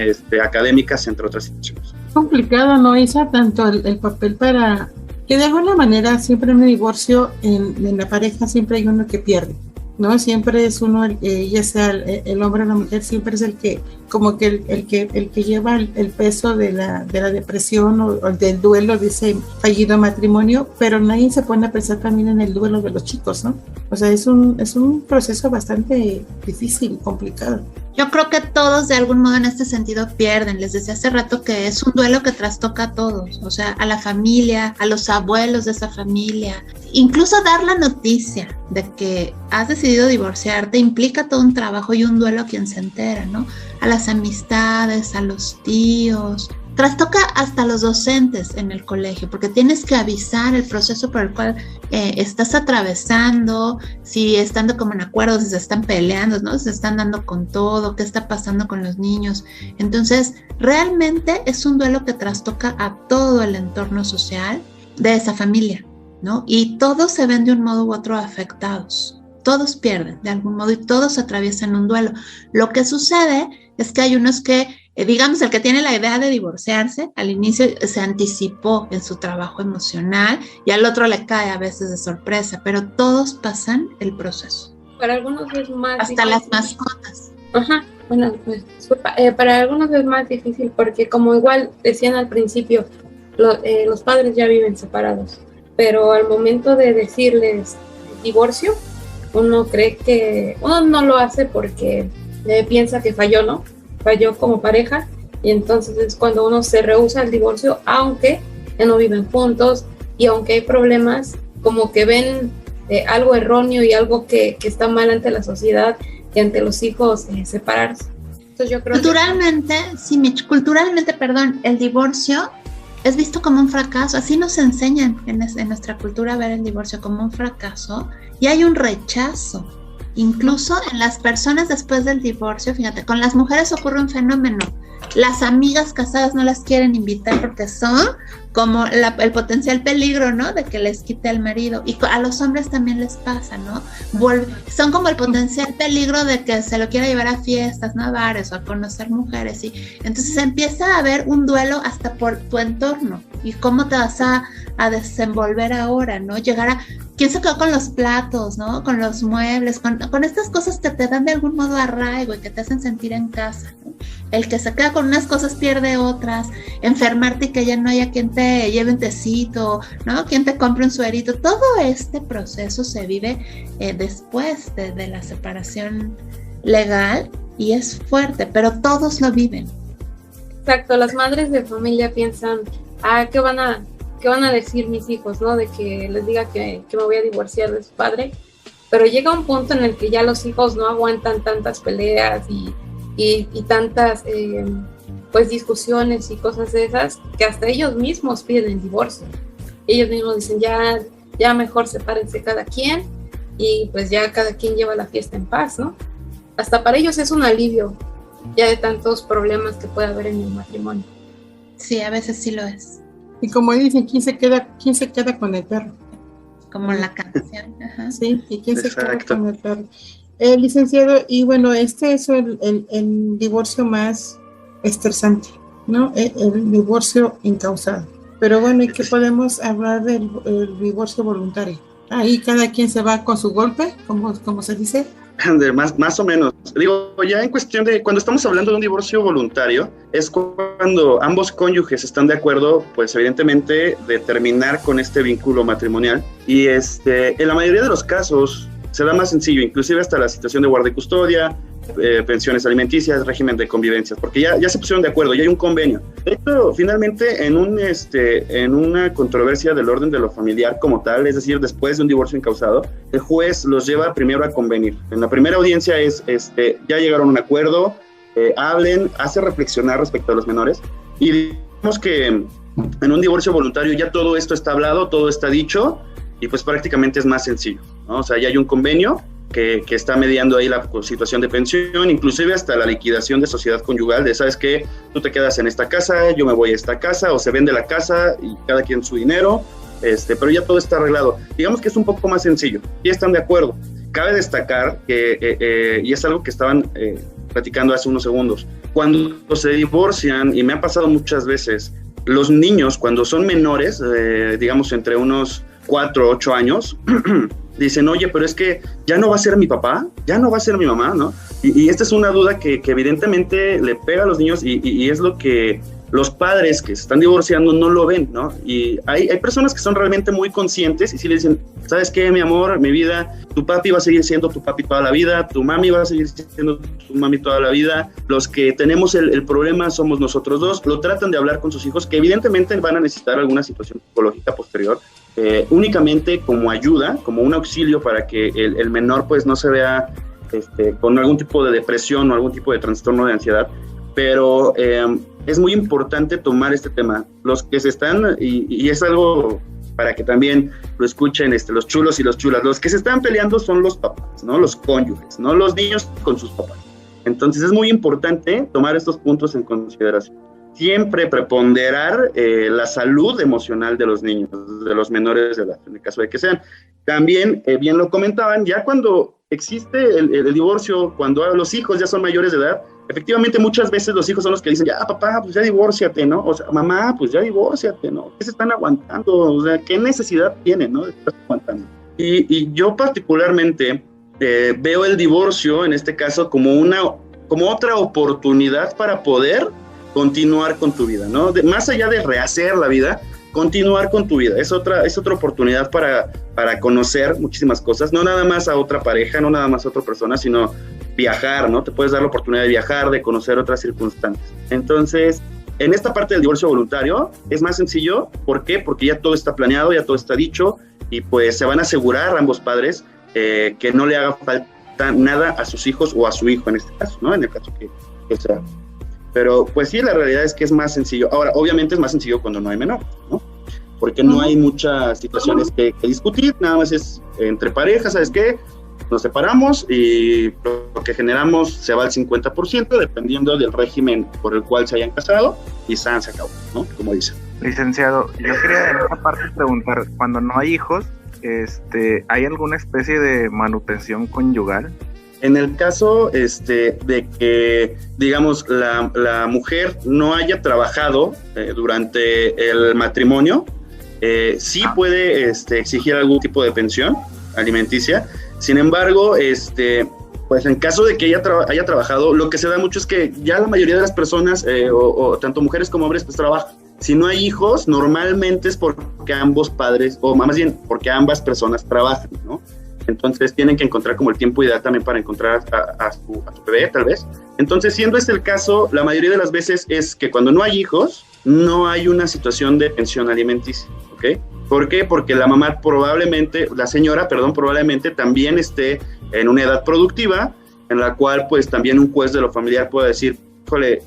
académicas, entre otras situaciones. Complicado, ¿no, Isa? Tanto el papel para que de alguna manera siempre en un divorcio, en la pareja siempre hay uno que pierde, ¿no? Siempre es uno, ya sea el hombre o la mujer, siempre es el que, como que el que lleva el peso de la depresión o del duelo de ese fallido matrimonio, pero nadie se pone a pensar también en el duelo de los chicos, ¿no? O sea, es un proceso bastante difícil, complicado. Yo creo que todos de algún modo en este sentido pierden. Les decía hace rato que es un duelo que trastoca a todos, o sea, a la familia, a los abuelos de esa familia. Incluso dar la noticia de que has decidido divorciarte implica todo un trabajo y un duelo a quien se entera, ¿no? A las amistades, a los tíos. Trastoca hasta los docentes en el colegio, porque tienes que avisar el proceso por el cual estás atravesando, si están de común acuerdo, si se están peleando, ¿no? Si se están dando con todo, qué está pasando con los niños. Entonces, realmente es un duelo que trastoca a todo el entorno social de esa familia, ¿no? Y todos se ven de un modo u otro afectados. Todos pierden de algún modo y todos atraviesan un duelo. Lo que sucede es que hay unos que, digamos, el que tiene la idea de divorciarse, al inicio se anticipó en su trabajo emocional y al otro le cae a veces de sorpresa, pero todos pasan el proceso. Para algunos es más hasta difícil. Las mascotas. Ajá, bueno, pues disculpa, para algunos es más difícil porque como igual decían al principio, los padres ya viven separados, pero al momento de decirles divorcio, uno cree que, uno no lo hace porque piensa que falló, ¿no? Falló como pareja, y entonces es cuando uno se rehúsa al divorcio, aunque ya no viven juntos y aunque hay problemas, como que ven algo erróneo y algo que está mal ante la sociedad y ante los hijos, separarse. Entonces yo creo culturalmente, sí, Mitch, culturalmente, perdón, el divorcio es visto como un fracaso. Así nos enseñan en nuestra cultura a ver el divorcio como un fracaso, y hay un rechazo. Incluso en las personas después del divorcio, fíjate, con las mujeres ocurre un fenómeno. Las amigas casadas no las quieren invitar porque son como el potencial peligro, ¿no? De que les quite el marido. Y a los hombres también les pasa, ¿no? Son como el potencial peligro de que se lo quiera llevar a fiestas, ¿no? A bares o a conocer mujeres. Y entonces empieza a haber un duelo hasta por tu entorno. Y cómo te vas a desenvolver ahora, ¿no? Llegar a... ¿Quién se quedó con los platos, ¿no? Con los muebles, con estas cosas que te dan de algún modo arraigo y que te hacen sentir en casa, ¿no? El que se queda con unas cosas pierde otras, enfermarte y que ya no haya quien te lleve un tecito, ¿no? Quien te compre un suerito. Todo este proceso se vive después de la separación legal y es fuerte, pero todos lo viven. Exacto, las madres de familia piensan, ¿qué van a decir mis hijos, ¿no? De que les diga que me voy a divorciar de su padre, pero llega un punto en el que ya los hijos no aguantan tantas peleas y tantas pues discusiones y cosas de esas, que hasta ellos mismos piden el divorcio. Ellos mismos dicen, ya mejor sepárense cada quien y pues ya cada quien lleva la fiesta en paz, ¿no? Hasta para ellos es un alivio ya de tantos problemas que puede haber en el matrimonio. Sí, a veces sí lo es. Y como dicen, ¿quién se queda con el perro? Como en la canción. Ajá. Sí, ¿y quién se queda con el perro? Licenciado, y bueno, este es el divorcio más estresante, ¿no? El divorcio incausado. Pero bueno, ¿y qué podemos hablar del divorcio voluntario? Ahí cada quien se va con su golpe, como se dice. Más o menos. Digo, ya en cuestión de, cuando estamos hablando de un divorcio voluntario, es cuando ambos cónyuges están de acuerdo, pues evidentemente, de terminar con este vínculo matrimonial. Y en la mayoría de los casos se da más sencillo, inclusive hasta la situación de guarda y custodia, pensiones alimenticias, régimen de convivencia, porque ya se pusieron de acuerdo, ya hay un convenio. De hecho, finalmente, en una controversia del orden de lo familiar como tal, es decir, después de un divorcio incausado, el juez los lleva primero a convenir. En la primera audiencia ya llegaron a un acuerdo, hablen, hace reflexionar respecto a los menores, y digamos que en un divorcio voluntario ya todo esto está hablado, todo está dicho, y pues prácticamente es más sencillo, ¿no? O sea, ya hay un convenio que está mediando ahí la situación de pensión, inclusive hasta la liquidación de sociedad conyugal, de sabes que tú te quedas en esta casa, yo me voy a esta casa, o se vende la casa y cada quien su dinero, pero ya todo está arreglado. Digamos que es un poco más sencillo, y están de acuerdo. Cabe destacar que, y es algo que estaban platicando hace unos segundos, cuando se divorcian, y me ha pasado muchas veces, los niños cuando son menores, digamos entre unos 4 o 8 años, dicen, oye, pero es que ya no va a ser mi papá, ya no va a ser mi mamá, ¿no? Y esta es una duda que evidentemente le pega a los niños y es lo que los padres que se están divorciando no lo ven, ¿no? Y hay personas que son realmente muy conscientes y sí le dicen, ¿sabes qué, mi amor, mi vida? Tu papi va a seguir siendo tu papi toda la vida, tu mami va a seguir siendo tu mami toda la vida, los que tenemos el problema somos nosotros dos. Lo tratan de hablar con sus hijos, que evidentemente van a necesitar alguna situación psicológica posterior, únicamente como ayuda, como un auxilio para que el menor pues no se vea con algún tipo de depresión o algún tipo de trastorno de ansiedad, pero es muy importante tomar este tema. Los que se están, y es algo para que también lo escuchen los chulos y las chulas, los que se están peleando son los papás, ¿no? Los cónyuges, no los niños con sus papás. Entonces es muy importante tomar estos puntos en consideración. Siempre preponderar la salud emocional de los niños, de los menores de edad, en el caso de que sean. También, bien lo comentaban, ya cuando existe el divorcio, cuando los hijos ya son mayores de edad, efectivamente muchas veces los hijos son los que dicen, ya papá, pues ya divórciate, ¿no? O sea, mamá, pues ya divórciate, ¿no? ¿Qué se están aguantando? O sea, ¿qué necesidad tienen, no? De estar aguantando. Y yo particularmente veo el divorcio, en este caso, como otra oportunidad para poder continuar con tu vida, ¿no? Más allá de rehacer la vida, continuar con tu vida. Es otra oportunidad para conocer muchísimas cosas, no nada más a otra pareja, no nada más a otra persona, sino viajar, ¿no? Te puedes dar la oportunidad de viajar, de conocer otras circunstancias. Entonces, en esta parte del divorcio voluntario es más sencillo. ¿Por qué? Porque ya todo está planeado, ya todo está dicho, y pues se van a asegurar ambos padres que no le haga falta nada a sus hijos o a su hijo en este caso, ¿no? En el caso que sea. Pero pues sí, la realidad es que es más sencillo. Ahora, obviamente es más sencillo cuando no hay menor, ¿no? Porque no hay muchas situaciones que discutir, nada más es entre parejas, ¿sabes qué? Nos separamos y lo que generamos se va al 50%, dependiendo del régimen por el cual se hayan casado, y se acabó, ¿no? Como dicen. Licenciado, yo quería en esta parte preguntar, cuando no hay hijos, ¿hay alguna especie de manutención conyugal? En el caso de que, digamos, la mujer no haya trabajado durante el matrimonio, sí puede exigir algún tipo de pensión alimenticia. Sin embargo, pues en caso de que ella haya trabajado, lo que se da mucho es que ya la mayoría de las personas, o tanto mujeres como hombres, pues trabajan. Si no hay hijos, normalmente es porque ambos padres, o más bien porque ambas personas trabajan, ¿no? Entonces tienen que encontrar como el tiempo ideal también para encontrar a su bebé, tal vez. Entonces, siendo este el caso, la mayoría de las veces es que cuando no hay hijos, no hay una situación de pensión alimenticia, ¿ok? ¿Por qué? Porque la mamá la señora probablemente también esté en una edad productiva, en la cual pues también un juez de lo familiar puede decir, híjole,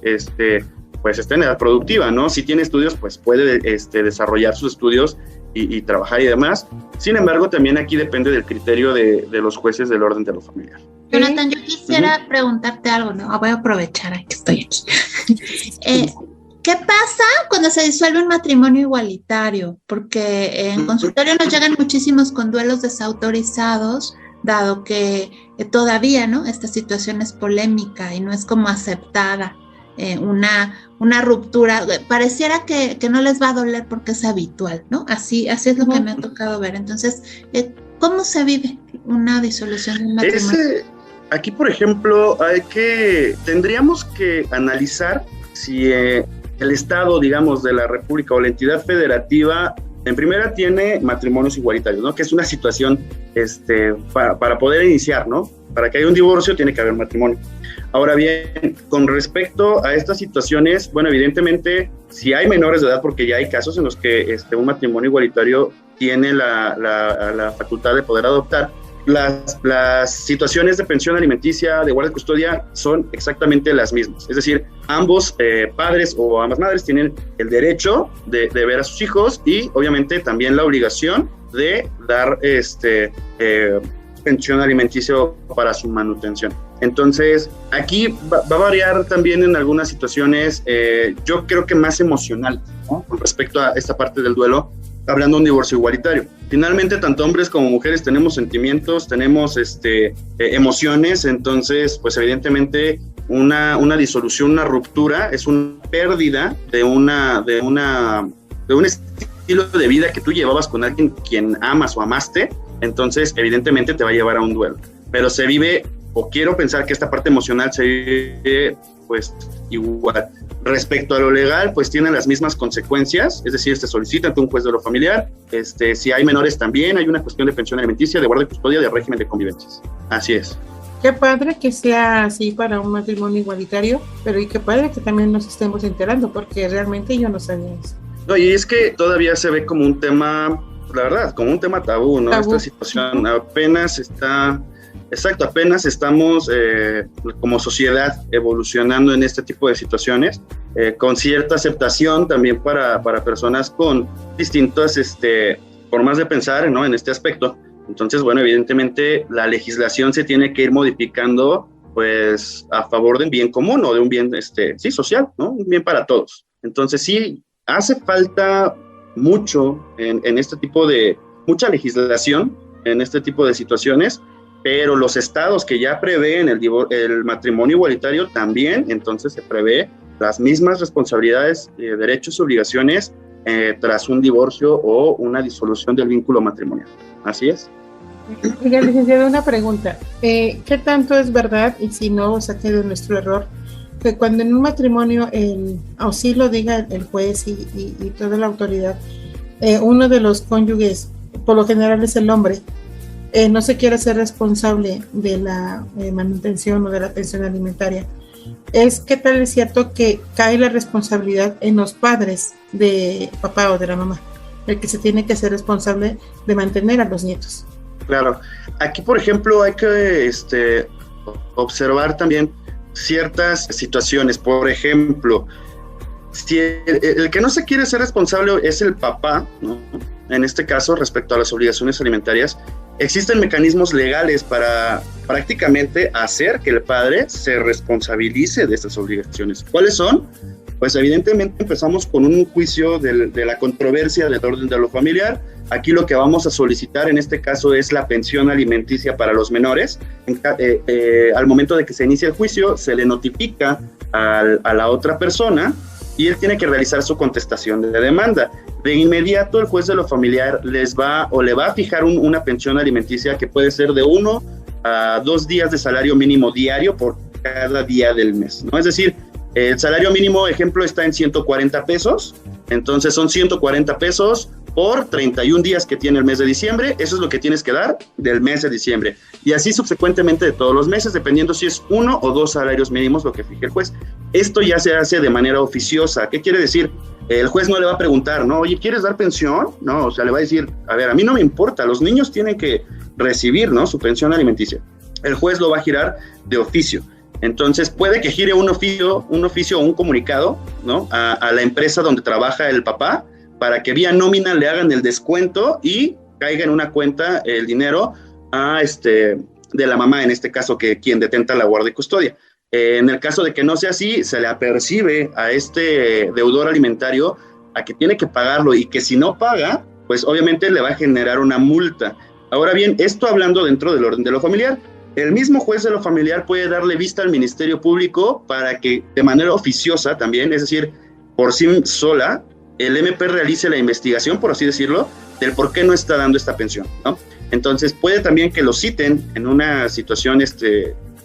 pues está en edad productiva, ¿no? Si tiene estudios, pues puede desarrollar sus estudios y trabajar y demás. Sin embargo, también aquí depende del criterio de los jueces del orden de lo familiar. Jonathan, yo quisiera preguntarte algo, ¿no? Voy a aprovechar que estoy aquí. ¿Qué pasa cuando se disuelve un matrimonio igualitario? Porque en consultorio nos llegan muchísimos conduelos desautorizados, dado que todavía, ¿no? Esta situación es polémica y no es como aceptada. Una ruptura, pareciera que no les va a doler porque es habitual, ¿no? Así es lo que me ha tocado ver. Entonces, ¿cómo se vive una disolución de un matrimonio? Aquí, por ejemplo, tendríamos que analizar si el Estado, digamos, de la República o la entidad federativa, en primera tiene matrimonios igualitarios, ¿no? Que es una situación para poder iniciar, ¿no? Para que haya un divorcio tiene que haber matrimonio. Ahora bien, con respecto a estas situaciones, bueno, evidentemente, si hay menores de edad, porque ya hay casos en los que un matrimonio igualitario tiene la facultad de poder adoptar, las situaciones de pensión alimenticia, de guardia y custodia, son exactamente las mismas. Es decir, ambos padres o ambas madres tienen el derecho de ver a sus hijos y, obviamente, también la obligación de dar pensión alimenticia para su manutención. Entonces, aquí va a variar también en algunas situaciones, yo creo que más emocional, ¿no? Con respecto a esta parte del duelo, hablando de un divorcio igualitario. Finalmente, tanto hombres como mujeres tenemos sentimientos, tenemos emociones, entonces, pues evidentemente, una disolución, una ruptura, es una pérdida de un estilo de vida que tú llevabas con alguien quien amas o amaste, entonces evidentemente te va a llevar a un duelo. Pero se vive, o quiero pensar que esta parte emocional se vive pues igual. Respecto a lo legal, pues tienen las mismas consecuencias, es decir, se solicita ante un juez de lo familiar, si hay menores también, hay una cuestión de pensión alimenticia, de guarda y custodia, de régimen de convivencias. Así es. Qué padre que sea así para un matrimonio igualitario, pero y qué padre que también nos estemos enterando, porque realmente yo no sabía eso. No, y es que todavía se ve como un tema, la verdad, como un tema tabú, ¿no? Esta situación apenas estamos como sociedad evolucionando en este tipo de situaciones, con cierta aceptación también para personas con distintas formas de pensar, ¿no? En este aspecto. Entonces, bueno, evidentemente la legislación se tiene que ir modificando, pues, a favor del bien común o de un bien, social, ¿no? Un bien para todos. Entonces, sí, hace falta mucho en este tipo mucha legislación en este tipo de situaciones, pero los estados que ya prevén el matrimonio igualitario también, entonces se prevé las mismas responsabilidades, derechos y obligaciones tras un divorcio o una disolución del vínculo matrimonial. Así es. Oiga, licenciado, una pregunta. ¿Qué tanto es verdad, y si no, saqué de nuestro error, que cuando en un matrimonio, o sí lo diga el juez y toda la autoridad, uno de los cónyuges, por lo general es el hombre, no se quiere ser responsable de la manutención o de la pensión alimentaria? ¿Qué tal es cierto que cae la responsabilidad en los padres de papá o de la mamá, el que se tiene que ser responsable de mantener a los nietos? Claro, aquí por ejemplo hay que observar también ciertas situaciones. Por ejemplo, si el que no se quiere ser responsable es el papá, ¿no? En este caso, respecto a las obligaciones alimentarias, existen mecanismos legales para prácticamente hacer que el padre se responsabilice de estas obligaciones. ¿Cuáles son? Pues evidentemente empezamos con un juicio de la controversia del orden de lo familiar. Aquí lo que vamos a solicitar en este caso es la pensión alimenticia para los menores. Al momento de que se inicia el juicio, se le notifica a la otra persona y él tiene que realizar su contestación de demanda. De inmediato el juez de lo familiar le va a fijar una pensión alimenticia que puede ser de 1 a 2 días de salario mínimo diario por cada día del mes, ¿no? Es decir, el salario mínimo, ejemplo, está en 140 pesos, entonces son 140 pesos por 31 días que tiene el mes de diciembre, eso es lo que tienes que dar del mes de diciembre, y así subsecuentemente de todos los meses, dependiendo si es 1 o 2 salarios mínimos lo que fije el juez. Esto ya se hace de manera oficiosa. ¿Qué quiere decir? El juez no le va a preguntar, ¿no? Oye, ¿quieres dar pensión? No, o sea, le va a decir, a ver, a mí no me importa, los niños tienen que recibir, ¿no?, su pensión alimenticia. El juez lo va a girar de oficio. Entonces puede que gire un oficio o un comunicado, ¿no?, a la empresa donde trabaja el papá, para que vía nómina le hagan el descuento y caiga en una cuenta el dinero de la mamá, en este caso, quien detenta la guarda y custodia. En el caso de que no sea así, se le apercibe a este deudor alimentario a que tiene que pagarlo, y que si no paga, pues obviamente le va a generar una multa. Ahora bien, esto hablando dentro del orden de lo familiar. El mismo juez de lo familiar puede darle vista al Ministerio Público para que de manera oficiosa también, es decir, por sí sola, el MP realice la investigación, por así decirlo, del por qué no está dando esta pensión, ¿no? Entonces puede también que lo citen en una situación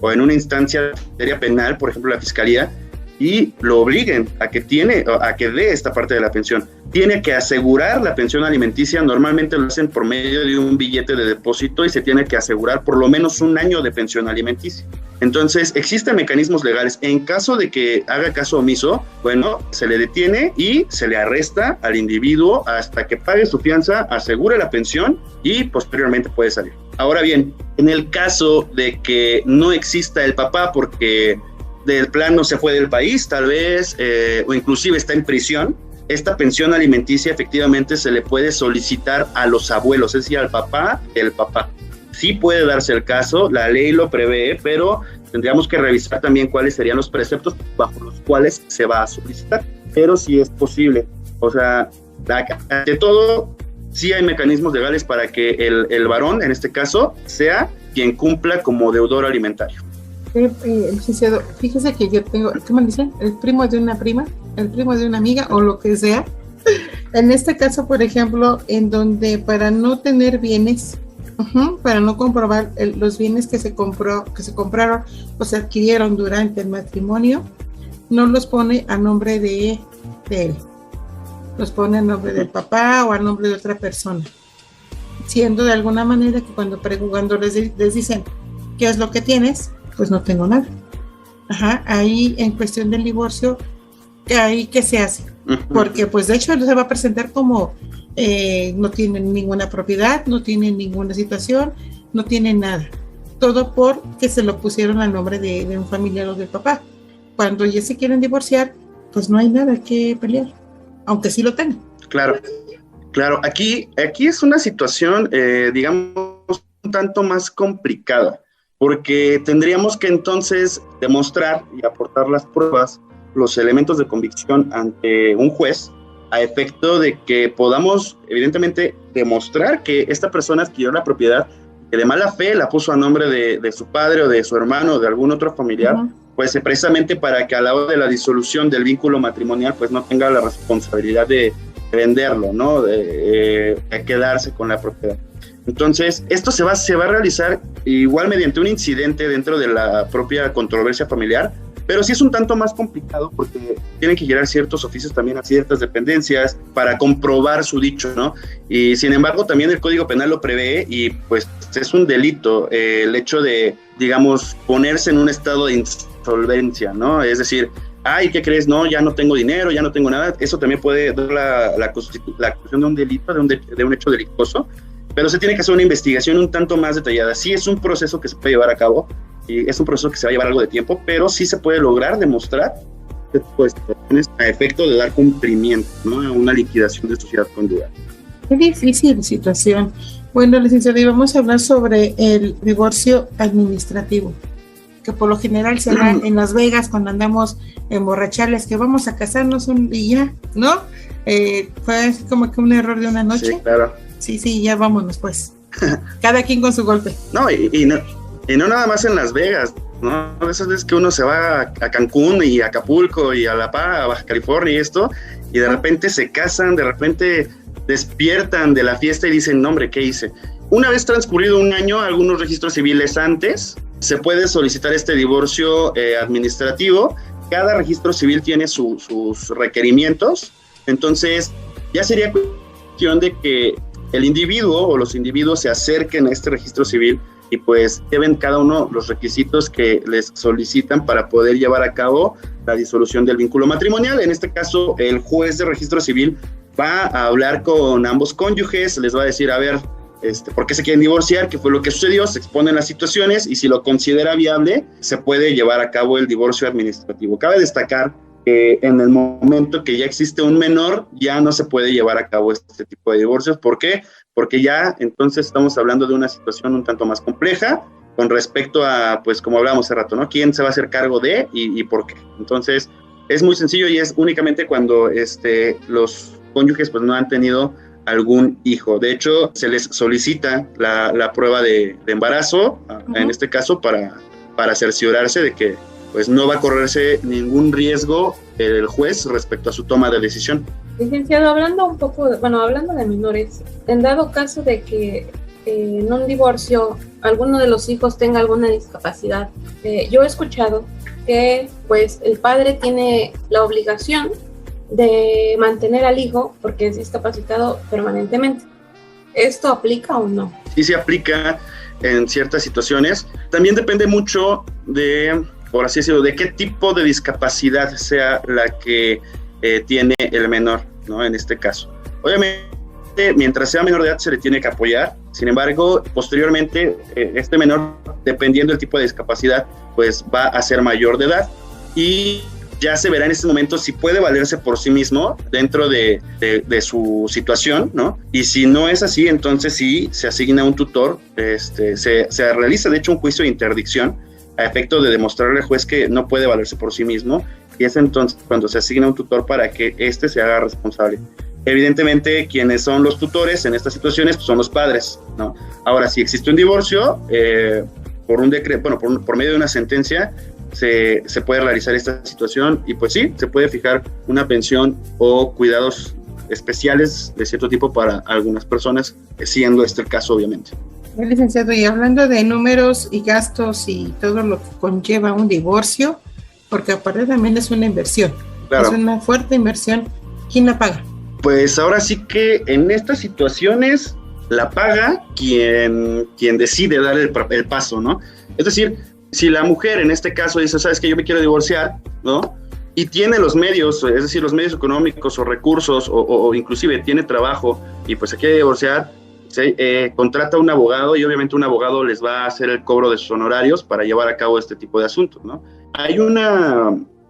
o en una instancia de materia penal, por ejemplo la Fiscalía, y lo obliguen a que dé esta parte de la pensión. Tiene que asegurar la pensión alimenticia, normalmente lo hacen por medio de un billete de depósito, y se tiene que asegurar por lo menos 1 año de pensión alimenticia. Entonces, existen mecanismos legales. En caso de que haga caso omiso, bueno, se le detiene y se le arresta al individuo hasta que pague su fianza, asegure la pensión y posteriormente puede salir. Ahora bien, en el caso de que no exista el papá porque del plano se fue del país, tal vez, o inclusive está en prisión, esta pensión alimenticia efectivamente se le puede solicitar a los abuelos, es decir, al papá del papá. Sí puede darse el caso, la ley lo prevé, pero tendríamos que revisar también cuáles serían los preceptos bajo los cuales se va a solicitar, pero sí es posible. O sea, de todo, sí hay mecanismos legales para que el varón, en este caso, sea quien cumpla como deudor alimentario. Licenciado, fíjese que yo tengo, ¿cómo dicen? El primo de una prima, el primo de una amiga o lo que sea. En este caso, por ejemplo, en donde para no tener bienes, para no comprobar los bienes que se compraron o se adquirieron durante el matrimonio, no los pone a nombre de él, los pone a nombre del papá o a nombre de otra persona, siendo de alguna manera que cuando les dicen ¿qué es lo que tienes? Pues no tengo nada. Ahí en cuestión del divorcio, ¿qué se hace? Porque pues de hecho se va a presentar como no tienen ninguna propiedad, no tienen ninguna situación, no tienen nada, todo porque se lo pusieron al nombre de un familiar o del papá. Cuando ya se quieren divorciar, pues no hay nada que pelear, aunque sí lo tengan. Claro, aquí es una situación, digamos, un tanto más complicada, porque tendríamos que entonces demostrar y aportar las pruebas, los elementos de convicción ante un juez, a efecto de que podamos, evidentemente, demostrar que esta persona adquirió la propiedad, que de mala fe la puso a nombre de su padre o de su hermano o de algún otro familiar, pues precisamente para que a la hora de la disolución del vínculo matrimonial, pues no tenga la responsabilidad de venderlo, ¿no? De quedarse con la propiedad. Entonces, esto se va a realizar igual mediante un incidente dentro de la propia controversia familiar, pero sí es un tanto más complicado porque tienen que llegar ciertos oficios también a ciertas dependencias para comprobar su dicho, ¿no? Y sin embargo, también el Código Penal lo prevé y pues es un delito el hecho de, digamos, ponerse en un estado de insolvencia, ¿no? Es decir, ay, ¿qué crees? No, ya no tengo dinero, ya no tengo nada. Eso también puede dar la acusación de un delito, de un hecho delictuoso, pero se tiene que hacer una investigación un tanto más detallada. Sí es un proceso que se puede llevar a cabo, y es un proceso que se va a llevar algo de tiempo, pero sí se puede lograr demostrar pues, a efecto de dar cumplimiento, ¿no? A una liquidación de sociedad conyugal. Qué difícil situación. Bueno, licenciado, y vamos a hablar sobre el divorcio administrativo, que por lo general se da en Las Vegas cuando andamos emborrachales, que vamos a casarnos y ya, ¿no? Fue así como que un error de una noche. Sí, claro. Sí, ya vámonos pues. Cada quien con su golpe. No, y no nada más en Las Vegas, ¿no? A veces es que uno se va a Cancún y a Acapulco y a La Paz, a Baja California y esto, y de repente se casan, de repente despiertan de la fiesta y dicen, no, hombre, ¿qué hice? Una vez transcurrido un año, algunos registros civiles antes, se puede solicitar este divorcio administrativo. Cada registro civil tiene sus requerimientos, entonces ya sería cuestión de que el individuo o los individuos se acerquen a este registro civil y pues lleven cada uno los requisitos que les solicitan para poder llevar a cabo la disolución del vínculo matrimonial. En este caso, el juez de registro civil va a hablar con ambos cónyuges, les va a decir, a ver, ¿por qué se quieren divorciar? ¿Qué fue lo que sucedió? Se exponen las situaciones y si lo considera viable, se puede llevar a cabo el divorcio administrativo. Cabe destacar que en el momento que ya existe un menor, ya no se puede llevar a cabo este tipo de divorcios. ¿Por qué? Porque ya entonces estamos hablando de una situación un tanto más compleja con respecto a, pues como hablábamos hace rato, ¿no? ¿Quién se va a hacer cargo de y por qué? Entonces, es muy sencillo y es únicamente cuando los cónyuges pues no han tenido algún hijo. De hecho, se les solicita la prueba de embarazo, en este caso, para cerciorarse de que pues no va a correrse ningún riesgo el juez respecto a su toma de decisión. Licenciado, hablando de menores, en dado caso de que en un divorcio alguno de los hijos tenga alguna discapacidad, yo he escuchado que pues el padre tiene la obligación de mantener al hijo porque es discapacitado permanentemente. ¿Esto aplica o no? Sí, se aplica en ciertas situaciones. También depende mucho de, por así decirlo, de qué tipo de discapacidad sea la que tiene el menor, ¿no? En este caso. Obviamente, mientras sea menor de edad se le tiene que apoyar. Sin embargo, posteriormente, este menor, dependiendo del tipo de discapacidad, pues va a ser mayor de edad y ya se verá en ese momento si puede valerse por sí mismo dentro de su situación, ¿no? Y si no es así, entonces sí se asigna un tutor, se realiza de hecho un juicio de interdicción a efecto de demostrarle al juez que no puede valerse por sí mismo, y es entonces cuando se asigna un tutor para que se haga responsable. Evidentemente, quienes son los tutores en estas situaciones pues son los padres, ¿no? Ahora, si existe un divorcio, por un decreto, por medio de una sentencia, se puede realizar esta situación y pues sí, se puede fijar una pensión o cuidados especiales de cierto tipo para algunas personas, siendo este el caso, obviamente. Licenciado, y hablando de números y gastos y todo lo que conlleva un divorcio, Porque aparte también es una inversión, Claro. es una fuerte inversión. ¿Quién la paga? Pues ahora sí que en estas situaciones la paga quien decide dar el paso, ¿no? Es decir, si la mujer en este caso dice, sabes que yo me quiero divorciar, ¿no? Y tiene los medios, es decir, los medios económicos o recursos o inclusive tiene trabajo y pues se quiere divorciar, contrata a un abogado y obviamente un abogado les va a hacer el cobro de sus honorarios para llevar a cabo este tipo de asuntos, ¿no?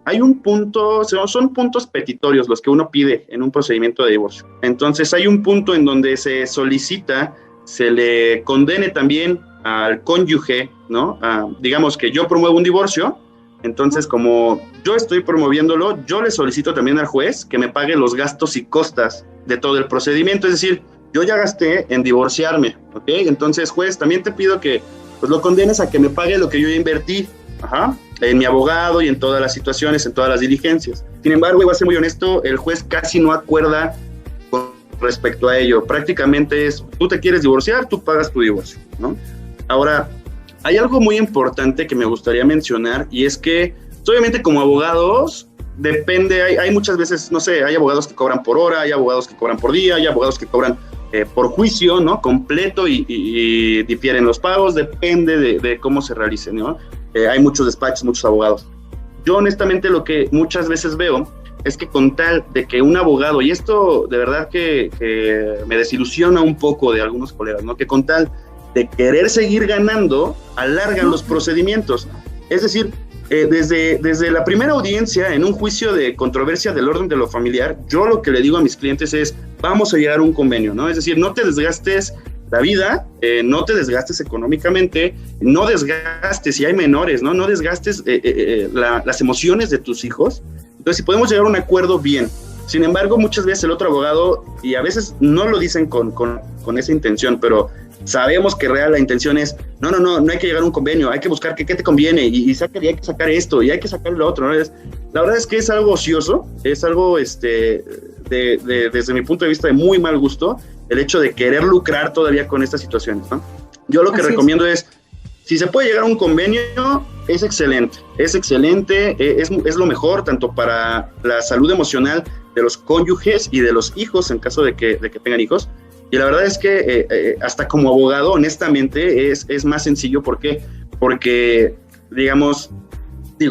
Hay un punto, son puntos petitorios los que uno pide en un procedimiento de divorcio. Entonces hay un punto en donde se solicita, se le condene también al cónyuge, ¿no? Digamos que yo promuevo un divorcio, entonces como yo estoy promoviéndolo, yo le solicito también al juez que me pague los gastos y costas de todo el procedimiento, es decir, yo ya gasté en divorciarme, ¿ok? Entonces, juez, también te pido que pues, lo condenes a que me pague lo que yo invertí, en mi abogado y en todas las situaciones, en todas las diligencias. Sin embargo, y voy a ser muy honesto, el juez casi no acuerda con respecto a ello. Prácticamente es, tú te quieres divorciar, tú pagas tu divorcio, ¿no? Ahora, hay algo muy importante que me gustaría mencionar y es que, obviamente como abogados, depende, hay muchas veces, no sé, hay abogados que cobran por hora, hay abogados que cobran por día, hay abogados que cobran por juicio, ¿no? Completo y difieren los pagos, depende de cómo se realice, ¿no? Hay muchos despachos, muchos abogados. Yo honestamente lo que muchas veces veo es que con tal de que un abogado, y esto de verdad que me desilusiona un poco de algunos colegas, ¿no? Que con tal de querer seguir ganando, alargan los procedimientos. Es decir, desde la primera audiencia en un juicio de controversia del orden de lo familiar, yo lo que le digo a mis clientes es, vamos a llegar a un convenio, ¿no? Es decir, no te desgastes la vida, no te desgastes económicamente, no desgastes, si hay menores, ¿no? No desgastes las emociones de tus hijos. Entonces, si podemos llegar a un acuerdo, bien. Sin embargo, muchas veces el otro abogado, y a veces no lo dicen con esa intención, pero sabemos que la intención es, no hay que llegar a un convenio, hay que buscar qué te conviene, y hay que sacar esto, y hay que sacar lo otro, ¿no? La verdad es que es algo ocioso, es algo, desde mi punto de vista, de muy mal gusto, el hecho de querer lucrar todavía con estas situaciones, ¿no? Yo lo que recomiendo es, si se puede llegar a un convenio, es excelente, es lo mejor, tanto para la salud emocional de los cónyuges y de los hijos, en caso de que tengan hijos. Y la verdad es que hasta como abogado, honestamente, es más sencillo. ¿Por qué? Porque,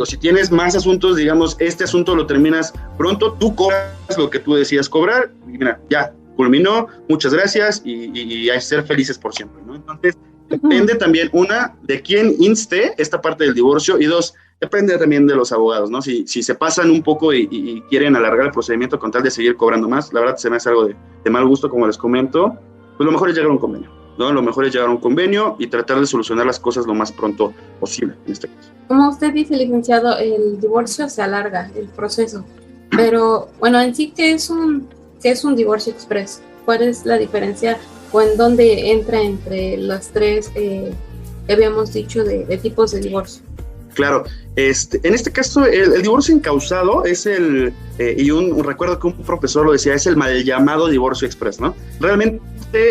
si tienes más asuntos, este asunto lo terminas pronto, tú cobras lo que tú decías cobrar, y mira, ya, culminó, muchas gracias, y a ser felices por siempre, ¿no? Entonces, depende también, una, de quién inste esta parte del divorcio, y dos, depende también de los abogados, ¿no? Si se pasan un poco y quieren alargar el procedimiento con tal de seguir cobrando más, la verdad se me hace algo de mal gusto, como les comento, pues lo mejor es llegar a un convenio, ¿no? Lo mejor es llegar a un convenio y tratar de solucionar las cosas lo más pronto posible, en este caso. Como usted dice, licenciado, el divorcio se alarga, el proceso, pero, bueno, en sí, ¿qué es un divorcio express? ¿Cuál es la diferencia o en dónde entra entre las tres que habíamos dicho de tipos de divorcio? Claro, en este caso el divorcio encausado es recuerdo que un profesor lo decía, es el mal llamado divorcio express, ¿no? Realmente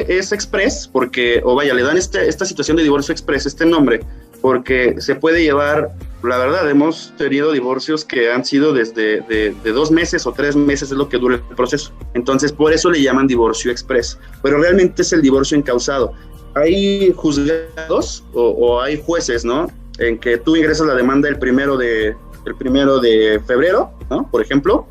es express porque, le dan esta situación de divorcio express este nombre, porque se puede llevar, la verdad, hemos tenido divorcios que han sido desde de 2 meses o 3 meses es lo que dura el proceso. Entonces, por eso le llaman divorcio express, pero realmente es el divorcio encausado. Hay juzgados o hay jueces, ¿no? En que tú ingresas la demanda el primero de febrero, ¿no? Por ejemplo,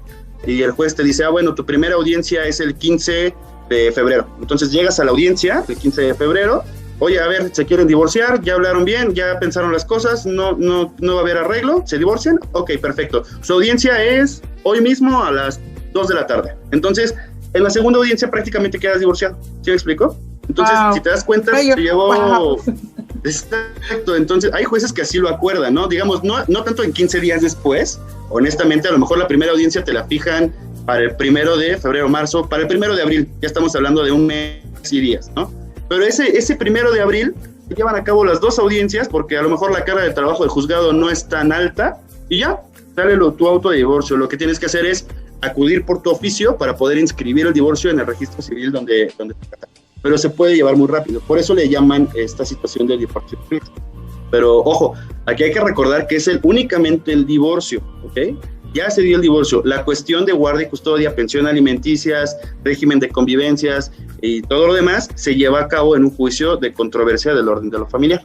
y el juez te dice, bueno, tu primera audiencia es el 15 de febrero. Entonces llegas a la audiencia el 15 de febrero, oye, a ver, ¿se quieren divorciar? ¿Ya hablaron bien? ¿Ya pensaron las cosas? ¿No va a haber arreglo? ¿Se divorcian? Ok, perfecto. Su audiencia es hoy mismo a las 2 de la tarde. Entonces, en la segunda audiencia prácticamente quedas divorciado. ¿Sí me explico? Entonces, si te das cuenta, se llevó... Exacto, entonces hay jueces que así lo acuerdan, ¿no? No tanto en 15 días después, honestamente, a lo mejor la primera audiencia te la fijan para el 1 de febrero, marzo, para el 1 de abril, ya estamos hablando de un mes y días, ¿no? Pero ese 1 de abril se llevan a cabo las 2 audiencias porque a lo mejor la carga de trabajo del juzgado no es tan alta y ya, sale tu auto de divorcio. Lo que tienes que hacer es acudir por tu oficio para poder inscribir el divorcio en el registro civil donde pero se puede llevar muy rápido. Por eso le llaman esta situación de divorcio. Pero ojo, aquí hay que recordar que es únicamente el divorcio, ¿ok? Ya se dio el divorcio. La cuestión de guardia y custodia, pensión alimenticias, régimen de convivencias y todo lo demás se lleva a cabo en un juicio de controversia del orden de lo familiar.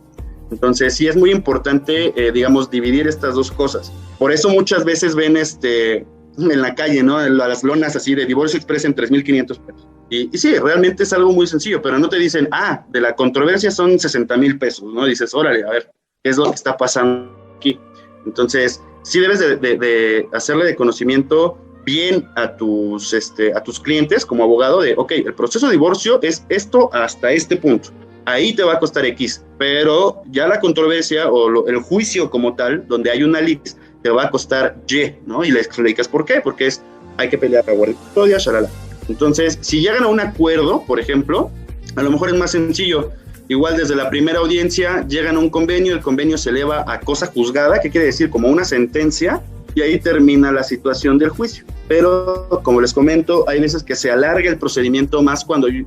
Entonces sí es muy importante, digamos, dividir estas dos cosas. Por eso muchas veces ven en la calle, ¿no? Las lonas así de divorcio express en 3,500 pesos. Y sí, realmente es algo muy sencillo, pero no te dicen, de la controversia son 60,000 pesos, ¿no? Dices, órale, a ver, ¿qué es lo que está pasando aquí? Entonces, sí debes de hacerle de conocimiento bien a tus clientes como abogado de, ok, el proceso de divorcio es esto hasta este punto. Ahí te va a costar X, pero ya la controversia o el juicio como tal, donde hay una litis, te va a costar Y, ¿no? Y le explicas por qué, porque hay que pelear a guardia y custodia, shalala. Entonces, si llegan a un acuerdo, por ejemplo, a lo mejor es más sencillo. Igual desde la primera audiencia llegan a un convenio, el convenio se eleva a cosa juzgada, que quiere decir como una sentencia, y ahí termina la situación del juicio. Pero, como les comento, hay veces que se alarga el procedimiento más cuando hay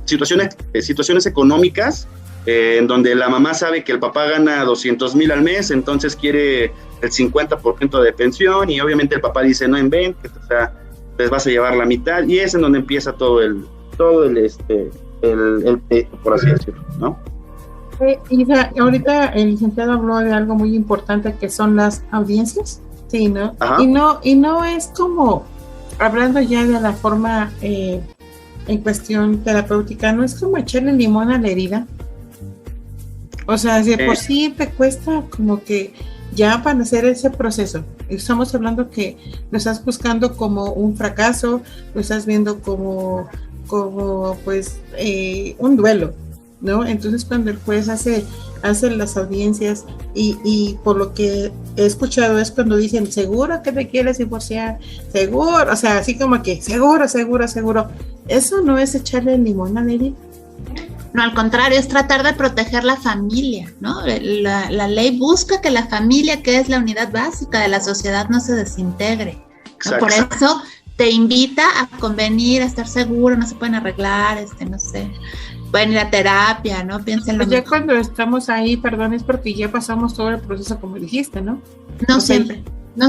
situaciones económicas, en donde la mamá sabe que el papá gana 200,000 al mes, entonces quiere el 50% de pensión, y obviamente el papá dice, no inventes, o sea, les vas a llevar la mitad, y es en donde empieza todo el por así decirlo, ¿no? Isa, ahorita el licenciado habló de algo muy importante que son las audiencias, sí, ¿no? Ajá. Y no es como, hablando ya de la forma en cuestión terapéutica, no es como echarle limón a la herida. O sea, si por sí te cuesta como que ya para hacer ese proceso, estamos hablando que lo estás buscando como un fracaso, lo estás viendo como pues un duelo, ¿no? Entonces cuando el juez hace las audiencias y por lo que he escuchado es cuando dicen, ¿seguro que te quieres divorciar? ¿Seguro? O sea, así como que seguro. Eso no es echarle limón a la herida. No, al contrario, es tratar de proteger la familia, ¿no? La ley busca que la familia, que es la unidad básica de la sociedad, no se desintegre, ¿no? Por eso te invita a convenir, a estar seguro, no se pueden arreglar, no sé, pueden ir a terapia, ¿no? Piénsenlo. Pues ya cuando estamos ahí, perdón, es porque ya pasamos todo el proceso como dijiste, ¿no? No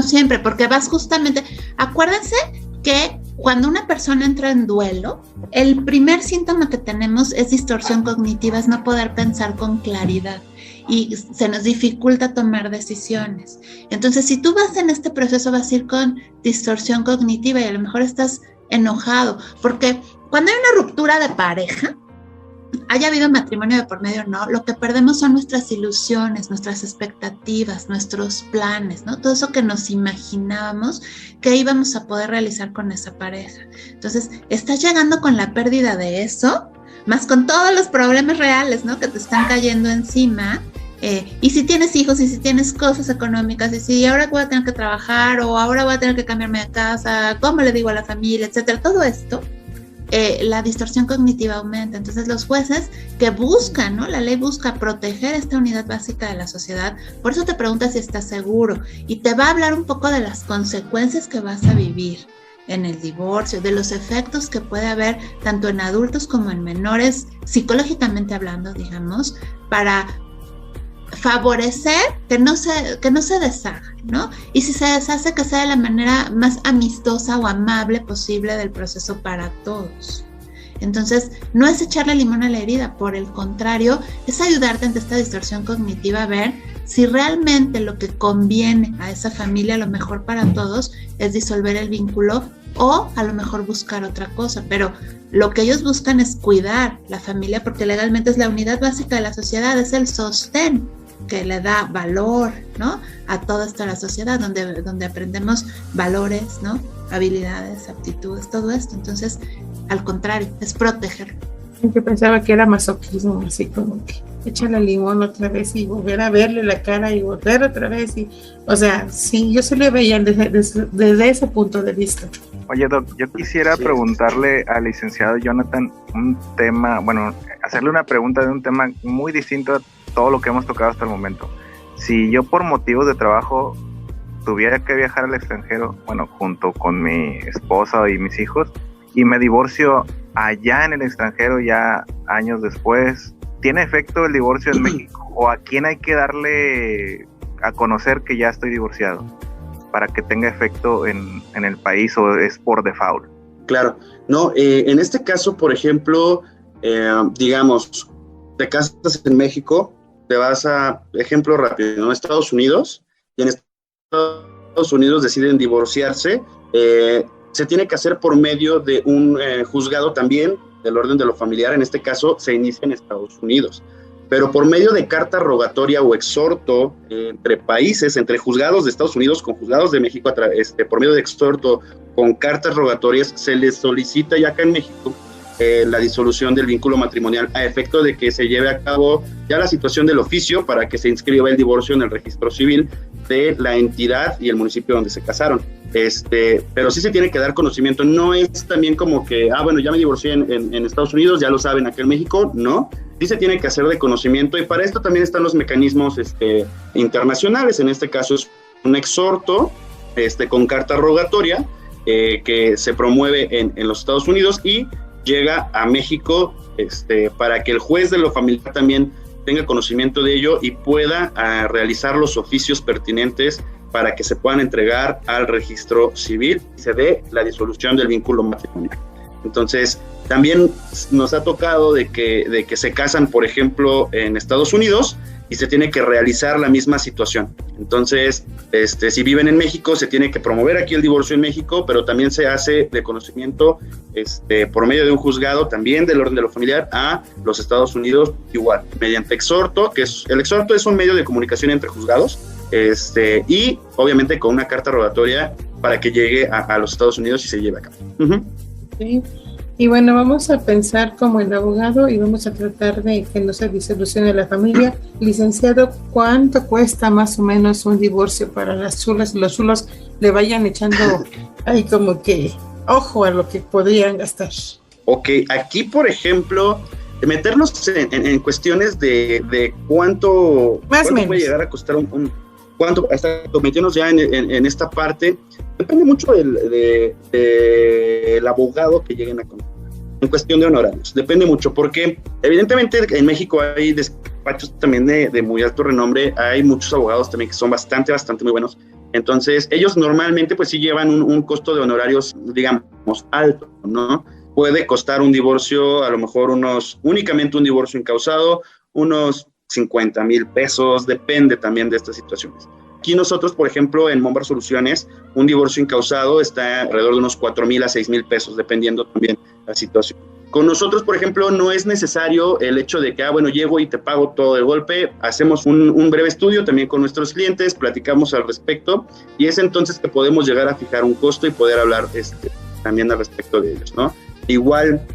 siempre, porque vas justamente, acuérdense que cuando una persona entra en duelo, el primer síntoma que tenemos es distorsión cognitiva, es no poder pensar con claridad y se nos dificulta tomar decisiones. Entonces, si tú vas en este proceso, vas a ir con distorsión cognitiva y a lo mejor estás enojado, porque cuando hay una ruptura de pareja, haya habido matrimonio de por medio o no, lo que perdemos son nuestras ilusiones, nuestras expectativas, nuestros planes, ¿no? Todo eso que nos imaginábamos que íbamos a poder realizar con esa pareja. Entonces, estás llegando con la pérdida de eso, más con todos los problemas reales, ¿no? Que te están cayendo encima. Y si tienes hijos, y si tienes cosas económicas, y si ahora voy a tener que trabajar, o ahora voy a tener que cambiarme de casa, ¿cómo le digo a la familia, etcétera? Todo esto, la distorsión cognitiva aumenta. Entonces los jueces que buscan, ¿no? La ley busca proteger esta unidad básica de la sociedad, por eso te pregunta si estás seguro, y te va a hablar un poco de las consecuencias que vas a vivir en el divorcio, de los efectos que puede haber tanto en adultos como en menores, psicológicamente hablando, digamos, para favorecer que no se deshaga, ¿no? Y si se deshace, que sea de la manera más amistosa o amable posible del proceso para todos. Entonces, no es echarle limón a la herida, por el contrario, es ayudarte ante esta distorsión cognitiva a ver si realmente lo que conviene a esa familia, lo mejor para todos, es disolver el vínculo o a lo mejor buscar otra cosa, pero lo que ellos buscan es cuidar la familia, porque legalmente es la unidad básica de la sociedad, es el sostén que le da valor, ¿no? A toda esta sociedad, donde aprendemos valores, ¿no? Habilidades, aptitudes, todo esto. Entonces, al contrario, es proteger. Yo pensaba que era masoquismo, así como que échale limón otra vez y volver a verle la cara y volver otra vez. O sea, sí, yo se le veía desde ese punto de vista. Oye, Doc, yo quisiera preguntarle al licenciado Jonathan un tema, bueno, hacerle una pregunta de un tema muy distinto a todo lo que hemos tocado hasta el momento. Si yo por motivos de trabajo tuviera que viajar al extranjero, bueno, junto con mi esposa y mis hijos, y me divorcio allá en el extranjero ya años después, ¿tiene efecto el divorcio en México o a quién hay que darle a conocer que ya estoy divorciado para que tenga efecto en el país, o es por default? Claro, no, en este caso, por ejemplo, digamos, te casas en México, te vas a, ejemplo rápido, ¿no? Estados Unidos, y en Estados Unidos deciden divorciarse, se tiene que hacer por medio de un juzgado también del orden de lo familiar. En este caso se inicia en Estados Unidos, pero por medio de carta rogatoria o exhorto entre países, entre juzgados de Estados Unidos con juzgados de México, por medio de exhorto con cartas rogatorias, se les solicita ya acá en México la disolución del vínculo matrimonial a efecto de que se lleve a cabo ya la situación del oficio para que se inscriba el divorcio en el registro civil de la entidad y el municipio donde se casaron. Pero sí se tiene que dar conocimiento. No es también como que, bueno, ya me divorcié en Estados Unidos, ya lo saben acá en México, no. Sí se tiene que hacer de conocimiento, y para esto también están los mecanismos internacionales. En este caso es un exhorto con carta rogatoria que se promueve en los Estados Unidos y llega a México para que el juez de lo familiar también tenga conocimiento de ello y pueda realizar los oficios pertinentes para que se puedan entregar al registro civil y se dé la disolución del vínculo matrimonial. Entonces, también nos ha tocado de que se casan, por ejemplo, en Estados Unidos, y se tiene que realizar la misma situación. Entonces, si viven en México, se tiene que promover aquí el divorcio en México, pero también se hace de conocimiento por medio de un juzgado también del orden de lo familiar a los Estados Unidos, igual, mediante exhorto, el exhorto es un medio de comunicación entre juzgados, y obviamente con una carta rogatoria para que llegue a los Estados Unidos y se lleve a cabo. Uh-huh. Sí. Y bueno, vamos a pensar como el abogado y vamos a tratar de que no se disolucione la familia. Licenciado, ¿cuánto cuesta más o menos un divorcio para las chulas y los chulos le vayan echando ahí como que ojo a lo que podrían gastar? Ok, aquí por ejemplo, meternos en cuestiones de cuánto puede llegar a costar cuánto, hasta meternos ya en esta parte, depende mucho del abogado que lleguen a conocer. En cuestión de honorarios, depende mucho, porque evidentemente en México hay despachos también de muy alto renombre, hay muchos abogados también que son bastante muy buenos. Entonces ellos normalmente pues sí llevan un costo de honorarios, digamos, alto, ¿no? Puede costar un divorcio, a lo mejor únicamente un divorcio incausado, unos 50,000 pesos, depende también de estas situaciones. Aquí nosotros, por ejemplo, en Mombar Soluciones, un divorcio incausado está alrededor de unos 4,000 a 6,000 pesos, dependiendo también la situación. Con nosotros, por ejemplo, no es necesario el hecho de que, llego y te pago todo de golpe. Hacemos un breve estudio también con nuestros clientes, platicamos al respecto, y es entonces que podemos llegar a fijar un costo y poder hablar también al respecto de ellos, ¿no? Igual,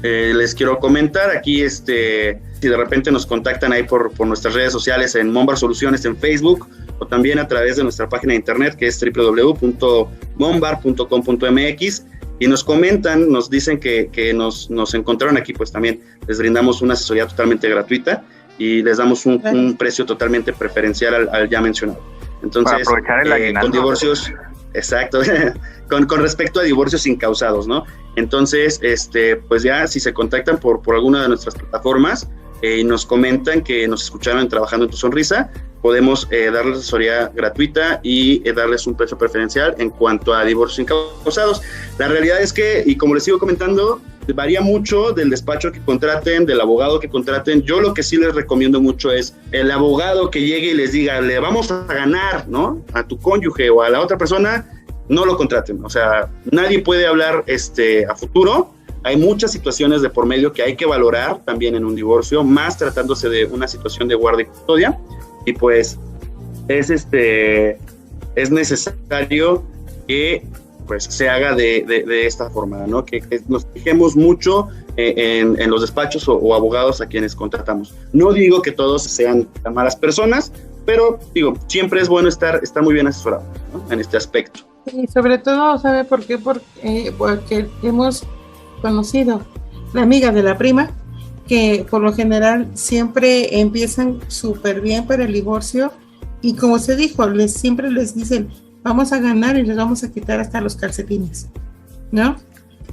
les quiero comentar aquí, si de repente nos contactan ahí por nuestras redes sociales en Mombar Soluciones en Facebook, o también a través de nuestra página de internet que es www.mombar.com.mx, y nos comentan, nos dicen que nos encontraron aquí, pues también les brindamos una asesoría totalmente gratuita y les damos un precio totalmente preferencial al ya mencionado. Entonces, para aprovechar el aguinaldo, con divorcios, exacto, con respecto a divorcios incausados, ¿no? Entonces, pues ya si se contactan por alguna de nuestras plataformas y nos comentan que nos escucharon trabajando en Tu Sonrisa, podemos darles asesoría gratuita y darles un precio preferencial en cuanto a divorcios incausados. La realidad es que, y como les sigo comentando, varía mucho del despacho que contraten, del abogado que contraten. Yo lo que sí les recomiendo mucho es el abogado que llegue y les diga, le vamos a ganar, ¿no?, a tu cónyuge o a la otra persona, no lo contraten. O sea, nadie puede hablar a futuro. Hay muchas situaciones de por medio que hay que valorar también en un divorcio, más tratándose de una situación de guardia y custodia. Y pues es necesario que pues se haga de esta forma, ¿no? Que nos fijemos mucho en los despachos o abogados a quienes contratamos. No digo que todos sean malas personas, pero digo, siempre es bueno estar muy bien asesorado, ¿no?, en este aspecto. Y sobre todo, ¿sabe por qué? Porque hemos conocido la amiga de la prima, que por lo general siempre empiezan súper bien para el divorcio, y como se dijo, siempre les dicen, vamos a ganar y les vamos a quitar hasta los calcetines, ¿no?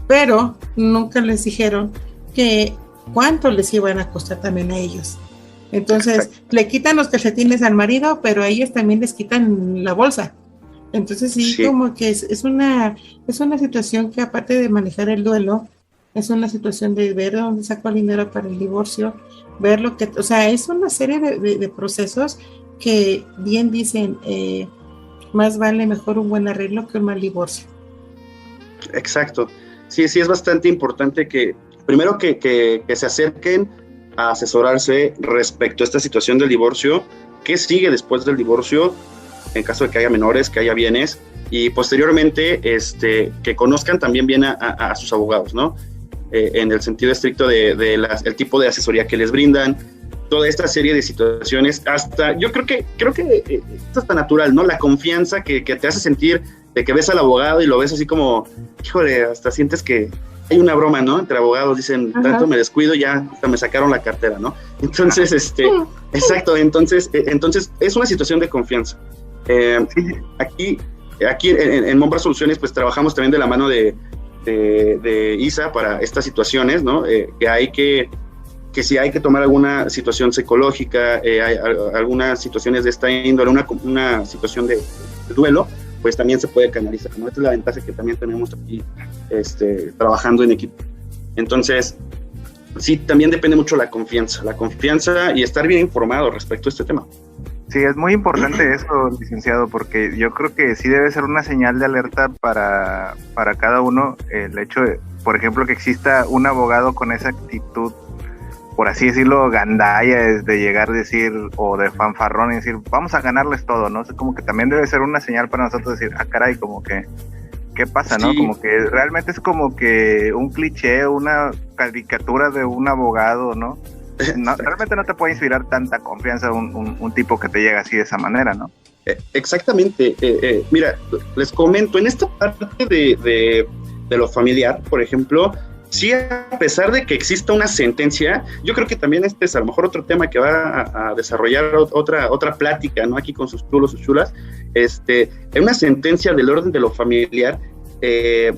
Pero nunca les dijeron que cuánto les iban a costar también a ellos. Entonces, le quitan los calcetines al marido, pero a ellos también les quitan la bolsa. Entonces, sí. Como que es una situación que, aparte de manejar el duelo, es una situación de ver dónde saco el dinero para el divorcio, ver lo que, o sea, es una serie de procesos que bien dicen, más vale mejor un buen arreglo que un mal divorcio. Exacto. Sí, es bastante importante que, primero que se acerquen a asesorarse respecto a esta situación del divorcio, qué sigue después del divorcio, en caso de que haya menores, que haya bienes, y posteriormente que conozcan también bien a sus abogados, ¿no? En el sentido estricto de el tipo de asesoría que les brindan, toda esta serie de situaciones, hasta, yo creo que esto es tan natural, ¿no? La confianza que te hace sentir de que ves al abogado y lo ves así como, híjole, hasta sientes que hay una broma, ¿no? Entre abogados dicen, tanto me descuido, ya hasta me sacaron la cartera, ¿no? Entonces, exacto, entonces es una situación de confianza. Aquí en Mombra Soluciones, pues trabajamos también de la mano de ISA para estas situaciones, ¿no? Que si hay que tomar alguna situación psicológica, hay algunas situaciones de esta índole, una situación de duelo, pues también se puede canalizar, ¿no? Esta es la ventaja que también tenemos aquí trabajando en equipo. Entonces, sí, también depende mucho la confianza y estar bien informado respecto a este tema. Sí, es muy importante eso, licenciado, porque yo creo que sí debe ser una señal de alerta para cada uno el hecho de, por ejemplo, que exista un abogado con esa actitud, por así decirlo, gandalla, de llegar a decir, o de fanfarrón y decir, vamos a ganarles todo, ¿no? O sea, como que también debe ser una señal para nosotros decir, caray, como que, ¿qué pasa, no? Como que realmente es como que un cliché, una caricatura de un abogado, ¿no? Realmente no te puede inspirar tanta confianza un tipo que te llega así de esa manera, ¿no? Exactamente. Mira, les comento, en esta parte de lo familiar, por ejemplo, sí, a pesar de que exista una sentencia, yo creo que también este es a lo mejor otro tema que va a desarrollar otra plática, ¿no? Aquí con sus chulos, sus chulas. En una sentencia del orden de lo familiar,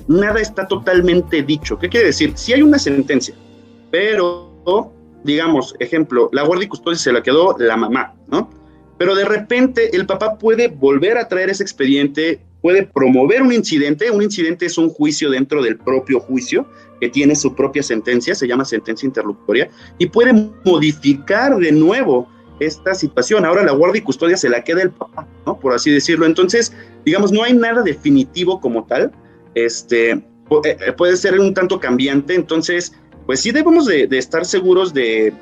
nada está totalmente dicho. ¿Qué quiere decir? Sí hay una sentencia, pero, digamos, ejemplo, la guardia y custodia se la quedó la mamá, ¿no? Pero de repente el papá puede volver a traer ese expediente, puede promover un incidente es un juicio dentro del propio juicio, que tiene su propia sentencia, se llama sentencia interlocutoria, y puede modificar de nuevo esta situación. Ahora la guardia y custodia se la queda el papá, ¿no? Por así decirlo. Entonces, digamos, no hay nada definitivo como tal, puede ser un tanto cambiante. Entonces, pues sí debemos de estar seguros de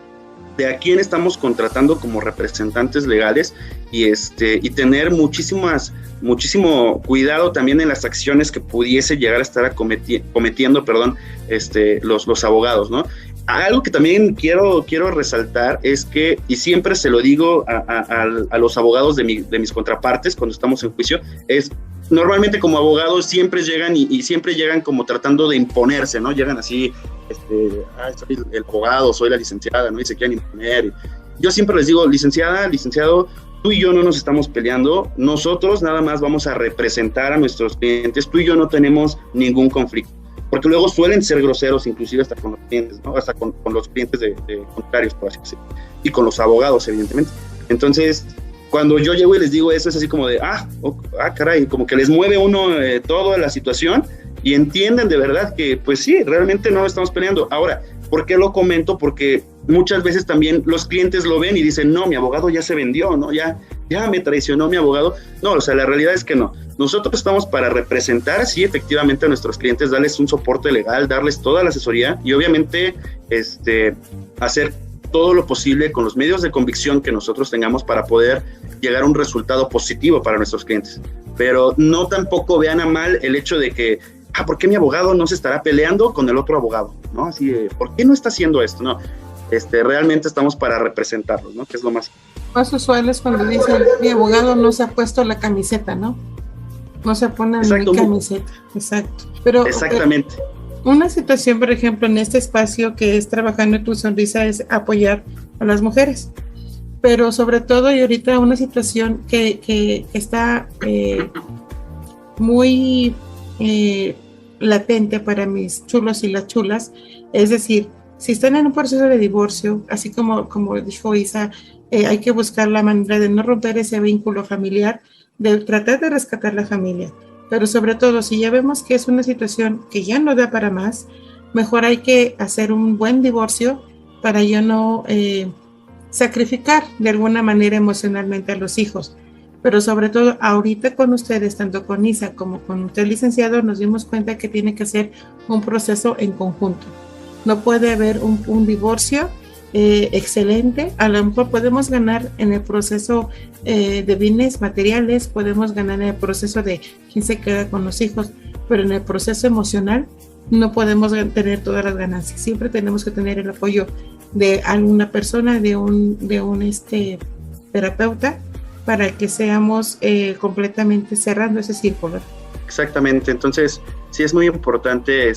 a quién estamos contratando como representantes legales y tener muchísimo cuidado también en las acciones que pudiese llegar a estar cometiendo los abogados, ¿no? Algo que también quiero resaltar es que, y siempre se lo digo a los abogados de mis contrapartes cuando estamos en juicio, es normalmente como abogados siempre llegan y siempre llegan como tratando de imponerse, ¿no? Llegan así, soy el abogado, soy la licenciada, ¿no? Y se quieren imponer. Yo siempre les digo, licenciado, tú y yo no nos estamos peleando, nosotros nada más vamos a representar a nuestros clientes, tú y yo no tenemos ningún conflicto, porque luego suelen ser groseros, inclusive hasta con los clientes, ¿no? Hasta con los clientes de contrarios, por así decirlo, y con los abogados, evidentemente. Entonces, cuando yo llego y les digo eso, es así como de, caray, como que les mueve uno toda la situación y entienden de verdad que, pues sí, realmente no estamos peleando. Ahora, ¿por qué lo comento? Porque muchas veces también los clientes lo ven y dicen, no, mi abogado ya se vendió, ¿no? Ya me traicionó mi abogado. No, o sea, la realidad es que no. Nosotros estamos para representar, sí, efectivamente a nuestros clientes, darles un soporte legal, darles toda la asesoría y obviamente hacer todo lo posible con los medios de convicción que nosotros tengamos para poder llegar a un resultado positivo para nuestros clientes. Pero no tampoco vean a mal el hecho de que, ¿por qué mi abogado no se estará peleando con el otro abogado? ¿No? Así de, ¿por qué no está haciendo esto? No, realmente estamos para representarlos, ¿no? Que es lo más usual es cuando dicen, mi abogado no se ha puesto la camiseta, ¿no? No se pone mi camiseta. Exacto. Pero, exactamente. Una situación, por ejemplo, en este espacio que es Trabajando en tu Sonrisa es apoyar a las mujeres, pero sobre todo y ahorita una situación que está muy latente para mis chulos y las chulas, es decir, si están en un proceso de divorcio, así como dijo Isa, hay que buscar la manera de no romper ese vínculo familiar, de tratar de rescatar la familia. Pero sobre todo, si ya vemos que es una situación que ya no da para más, mejor hay que hacer un buen divorcio para yo no sacrificar de alguna manera emocionalmente a los hijos. Pero sobre todo ahorita con ustedes, tanto con Isa como con usted, licenciado, nos dimos cuenta que tiene que ser un proceso en conjunto. No puede haber un divorcio excelente. A lo mejor podemos ganar en el proceso de bienes materiales, podemos ganar en el proceso de quién se queda con los hijos, pero en el proceso emocional no podemos tener todas las ganancias. Siempre tenemos que tener el apoyo de alguna persona, de un terapeuta, para que seamos completamente cerrando ese círculo. Exactamente, entonces sí es muy importante,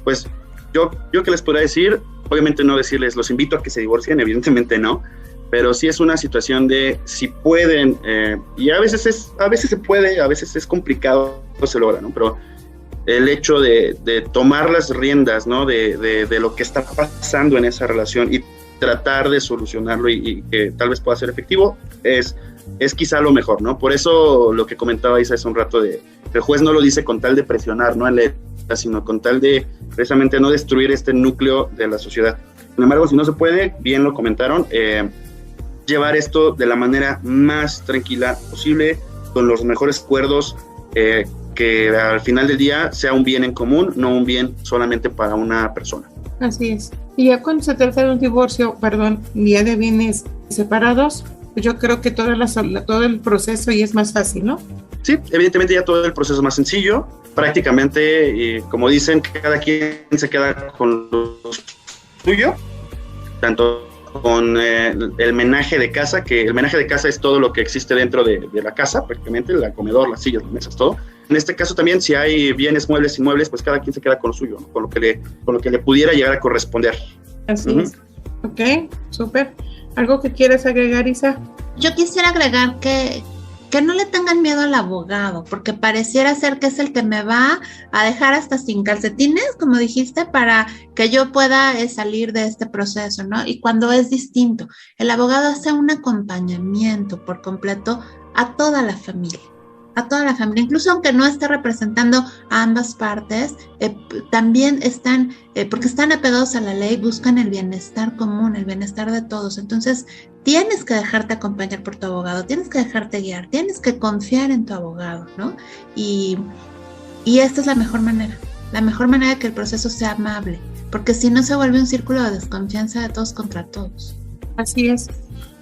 pues yo que les podría decir, obviamente no decirles los invito a que se divorcien, evidentemente no, pero sí es una situación de si pueden, y a veces se puede, a veces es complicado, no se logra, ¿no? Pero el hecho de tomar las riendas, ¿no? de lo que está pasando en esa relación y tratar de solucionarlo y que tal vez pueda ser efectivo, es quizá lo mejor, ¿no? Por eso lo que comentaba Isa hace un rato de el juez no lo dice con tal de presionar, ¿no? Sino con tal de precisamente no destruir este núcleo de la sociedad. Sin embargo, si no se puede, bien lo comentaron, llevar esto de la manera más tranquila posible, con los mejores acuerdos, que al final del día sea un bien en común, no un bien solamente para una persona. Así es. Y ya cuando se trata de un divorcio, ya de bienes separados, yo creo que todo el proceso ya es más fácil, ¿no? Sí, evidentemente ya todo el proceso es más sencillo. Prácticamente, como dicen, cada quien se queda con lo suyo, tanto con el menaje de casa, que el menaje de casa es todo lo que existe dentro de la casa, prácticamente, el comedor, las sillas, las mesas, todo. En este caso también, si hay bienes, muebles, inmuebles, pues cada quien se queda con lo suyo, ¿no? con lo que le pudiera llegar a corresponder. Así es. Ok, súper. ¿Algo que quieras agregar, Isa? Yo quisiera agregar que no le tengan miedo al abogado, porque pareciera ser que es el que me va a dejar hasta sin calcetines, como dijiste, para que yo pueda salir de este proceso, ¿no? Y cuando es distinto, el abogado hace un acompañamiento por completo a toda la familia, incluso aunque no esté representando a ambas partes, también están, porque están apegados a la ley, buscan el bienestar común, el bienestar de todos. Entonces, tienes que dejarte acompañar por tu abogado, tienes que dejarte guiar, tienes que confiar en tu abogado, ¿no? Y esta es la mejor manera de que el proceso sea amable, porque si no se vuelve un círculo de desconfianza de todos contra todos. Así es.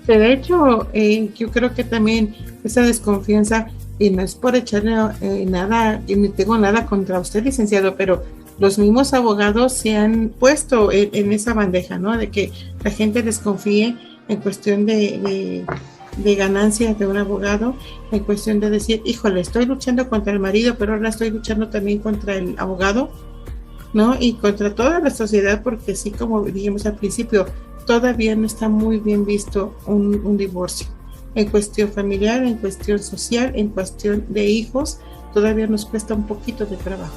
De hecho, yo creo que también esa desconfianza, y no es por echarle nada, y no tengo nada contra usted, licenciado, pero los mismos abogados se han puesto en esa bandeja, ¿no? De que la gente desconfíe en cuestión de ganancias de un abogado, en cuestión de decir, híjole, estoy luchando contra el marido, pero ahora estoy luchando también contra el abogado, ¿no? Y contra toda la sociedad, porque sí, como dijimos al principio, todavía no está muy bien visto un divorcio. En cuestión familiar, en cuestión social, en cuestión de hijos, todavía nos cuesta un poquito de trabajo.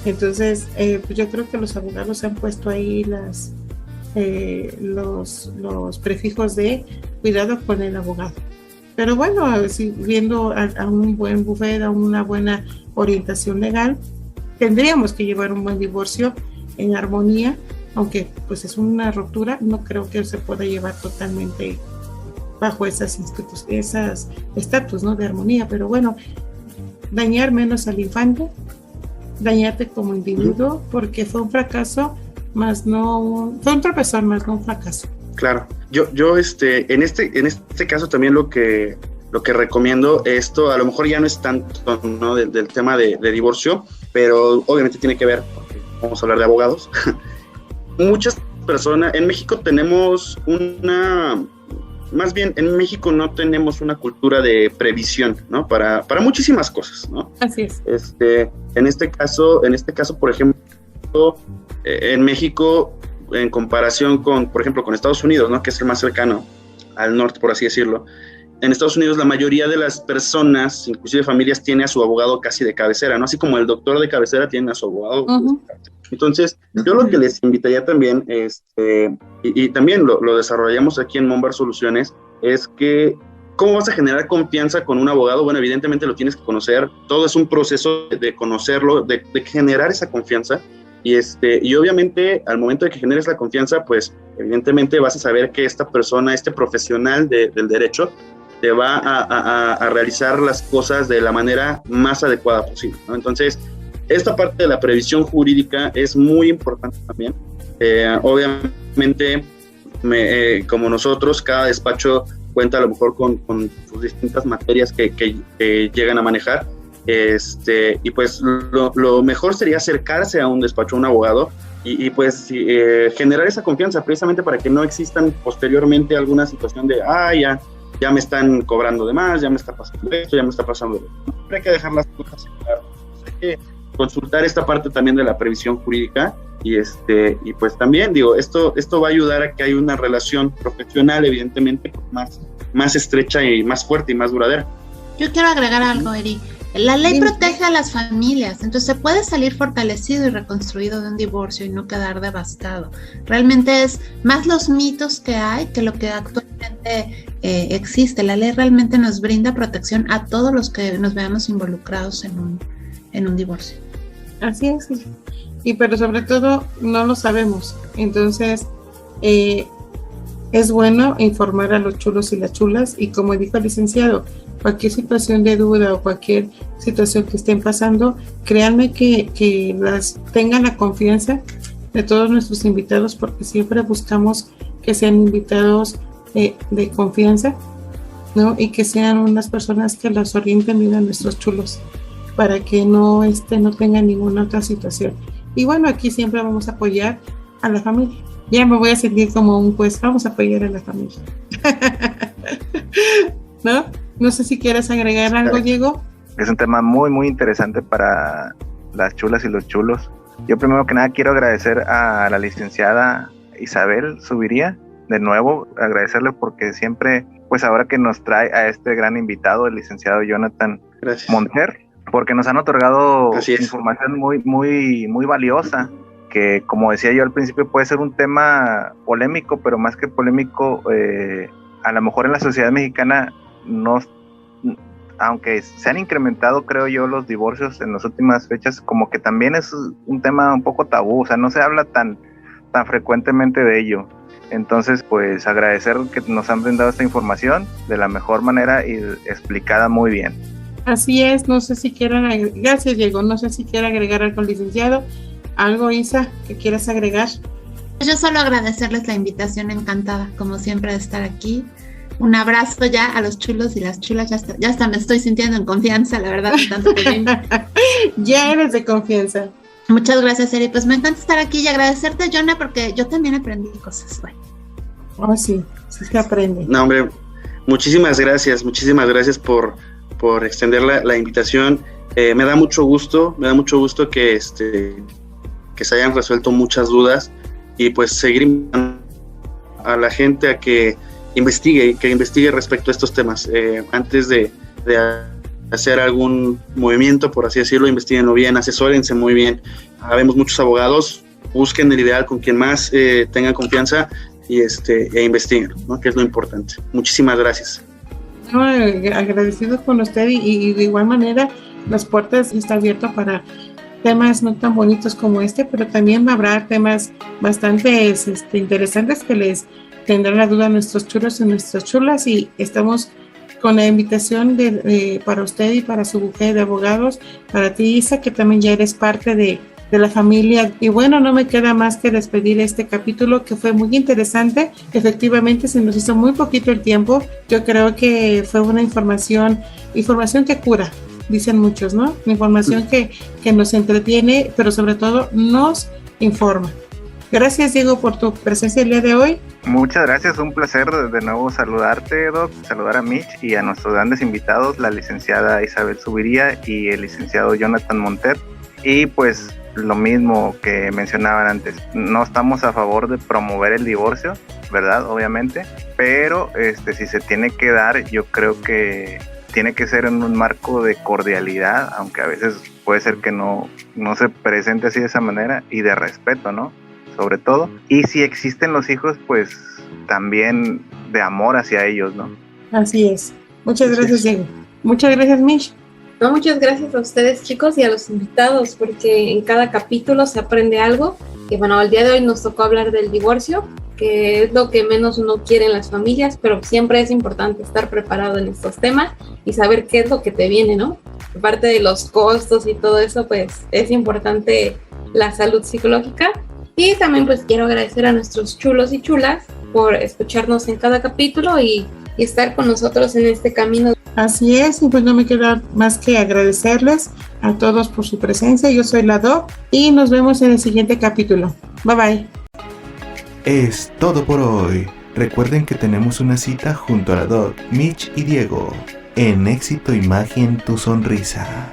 Entonces, pues yo creo que los abogados han puesto ahí los prefijos de cuidado con el abogado. Pero bueno, viendo a un buen buffet, a una buena orientación legal, tendríamos que llevar un buen divorcio en armonía, aunque pues es una ruptura, no creo que se pueda llevar totalmente bajo esas estatus, ¿no? de armonía, pero bueno, dañar menos al infante, dañarte como individuo, porque fue un fracaso, fue un tropezón más no un fracaso. Claro, yo en este caso también lo que recomiendo, esto a lo mejor ya no es tanto, ¿no? del tema de divorcio, pero obviamente tiene que ver, porque vamos a hablar de abogados. Muchas personas, en México tenemos en México no tenemos una cultura de previsión, ¿no? Para muchísimas cosas, ¿no? Así es. En este caso, por ejemplo, en México, en comparación con, por ejemplo, con Estados Unidos, ¿no? Que es el más cercano al norte, por así decirlo, en Estados Unidos la mayoría de las personas, inclusive familias, tiene a su abogado casi de cabecera, ¿no? Así como el doctor de cabecera tiene a su abogado. Uh-huh. Entonces, yo lo que les invitaría también, y también lo desarrollamos aquí en Mombar Soluciones, es que ¿cómo vas a generar confianza con un abogado? Bueno, evidentemente lo tienes que conocer, todo es un proceso de conocerlo, de generar esa confianza, y obviamente al momento de que generes la confianza, pues evidentemente vas a saber que esta persona, este profesional del derecho, te va a realizar las cosas de la manera más adecuada posible, ¿no? Entonces, esta parte de la previsión jurídica es muy importante también. Obviamente, como nosotros, cada despacho cuenta a lo mejor con sus distintas materias que llegan a manejar, y pues lo mejor sería acercarse a un despacho, a un abogado, y pues generar esa confianza precisamente para que no existan posteriormente alguna situación de, ya me están cobrando de más, ya me está pasando esto, ya me está pasando esto. Hay que dejar las cosas claras. Hay que consultar esta parte también de la previsión jurídica, y pues también digo, esto va a ayudar a que haya una relación profesional evidentemente más estrecha y más fuerte y más duradera. Yo quiero agregar algo, Eri. La ley protege a las familias, entonces se puede salir fortalecido y reconstruido de un divorcio y no quedar devastado. Realmente es más los mitos que hay que lo que actualmente existe. La ley realmente nos brinda protección a todos los que nos veamos involucrados en un divorcio. Así es, pero sobre todo no lo sabemos, entonces es bueno informar a los chulos y las chulas, y como dijo el licenciado, cualquier situación de duda o cualquier situación que estén pasando, créanme que las tengan la confianza de todos nuestros invitados, porque siempre buscamos que sean invitados de confianza, ¿no? Y que sean unas personas que los orienten bien a nuestros chulos, para que no tengan ninguna otra situación. Y bueno, aquí siempre vamos a apoyar a la familia. Ya me voy a sentir como un juez, vamos a apoyar a la familia. ¿No? No sé si quieres agregar algo, Diego. Es un tema muy, muy interesante para las chulas y los chulos. Yo primero que nada quiero agradecer a la licenciada Isabel Zuviría, de nuevo agradecerle porque siempre, pues ahora que nos trae a este gran invitado, el licenciado Jonathan Monter, porque nos han otorgado información muy, muy, muy valiosa, que como decía yo al principio puede ser un tema polémico, pero más que polémico, a lo mejor en la sociedad mexicana no, aunque se han incrementado, creo yo, los divorcios en las últimas fechas, como que también es un tema un poco tabú, o sea, no se habla tan frecuentemente de ello. Entonces, pues agradecer que nos han brindado esta información de la mejor manera y explicada muy bien. Así es, no sé si quieran, gracias Diego, no sé si quiere agregar algo, licenciado, algo, Isa, que quieras agregar. Yo solo agradecerles la invitación, encantada, como siempre, de estar aquí. Un abrazo ya a los chulos y las chulas, ya hasta me estoy sintiendo en confianza, la verdad, tanto que ya eres de confianza. Muchas gracias, Eri, pues me encanta estar aquí y agradecerte, Jonah, porque yo también aprendí cosas, güey. Oh, sí se aprende. No, hombre, muchísimas gracias por extender la invitación. Me da mucho gusto que se hayan resuelto muchas dudas, y pues seguir invitando a la gente a que investigue respecto a estos temas. Antes de hacer algún movimiento, por así decirlo, investiguenlo bien, asesórense muy bien. Habemos muchos abogados, busquen el ideal con quien más tengan confianza e investiguen, ¿no? Que es lo importante. Muchísimas gracias. No, agradecido con usted, y de igual manera las puertas están abiertas para temas no tan bonitos como pero también habrá temas bastante interesantes que les tendrán la duda a nuestros chulos y nuestras chulas, y estamos con la invitación para usted y para su bufete de abogados, para ti, Isa, que también ya eres parte de la familia. Y bueno, no me queda más que despedir este capítulo, que fue muy interesante. Efectivamente se nos hizo muy poquito el tiempo. Yo creo que fue una información que cura, dicen muchos, ¿no? Información que nos entretiene, pero sobre todo nos informa. Gracias, Diego, por tu presencia el día de hoy. Muchas gracias, un placer de nuevo saludarte, Doc, saludar a Mitch y a nuestros grandes invitados, la licenciada Isabel Zuviría y el licenciado Jonathan Monter. Y pues lo mismo que mencionaban antes, no estamos a favor de promover el divorcio, ¿verdad? Obviamente, pero si se tiene que dar, yo creo que tiene que ser en un marco de cordialidad, aunque a veces puede ser que no se presente así de esa manera, y de respeto, ¿no? Sobre todo. Y si existen los hijos, pues también de amor hacia ellos, ¿no? Así es. Muchas gracias, Diego. Muchas gracias, Mish. No, muchas gracias a ustedes, chicos, y a los invitados, porque en cada capítulo se aprende algo. Y bueno, el día de hoy nos tocó hablar del divorcio, que es lo que menos uno quiere en las familias, pero siempre es importante estar preparado en estos temas y saber qué es lo que te viene, ¿no? Aparte de los costos y todo eso, pues es importante la salud psicológica. Y también pues quiero agradecer a nuestros chulos y chulas por escucharnos en cada capítulo y estar con nosotros en este camino. Así es, y pues no me queda más que agradecerles a todos por su presencia. Yo soy la Doc y nos vemos en el siguiente capítulo. Bye bye. Es todo por hoy. Recuerden que tenemos una cita junto a la Doc, Mitch y Diego en Éxito Imagen Tu Sonrisa.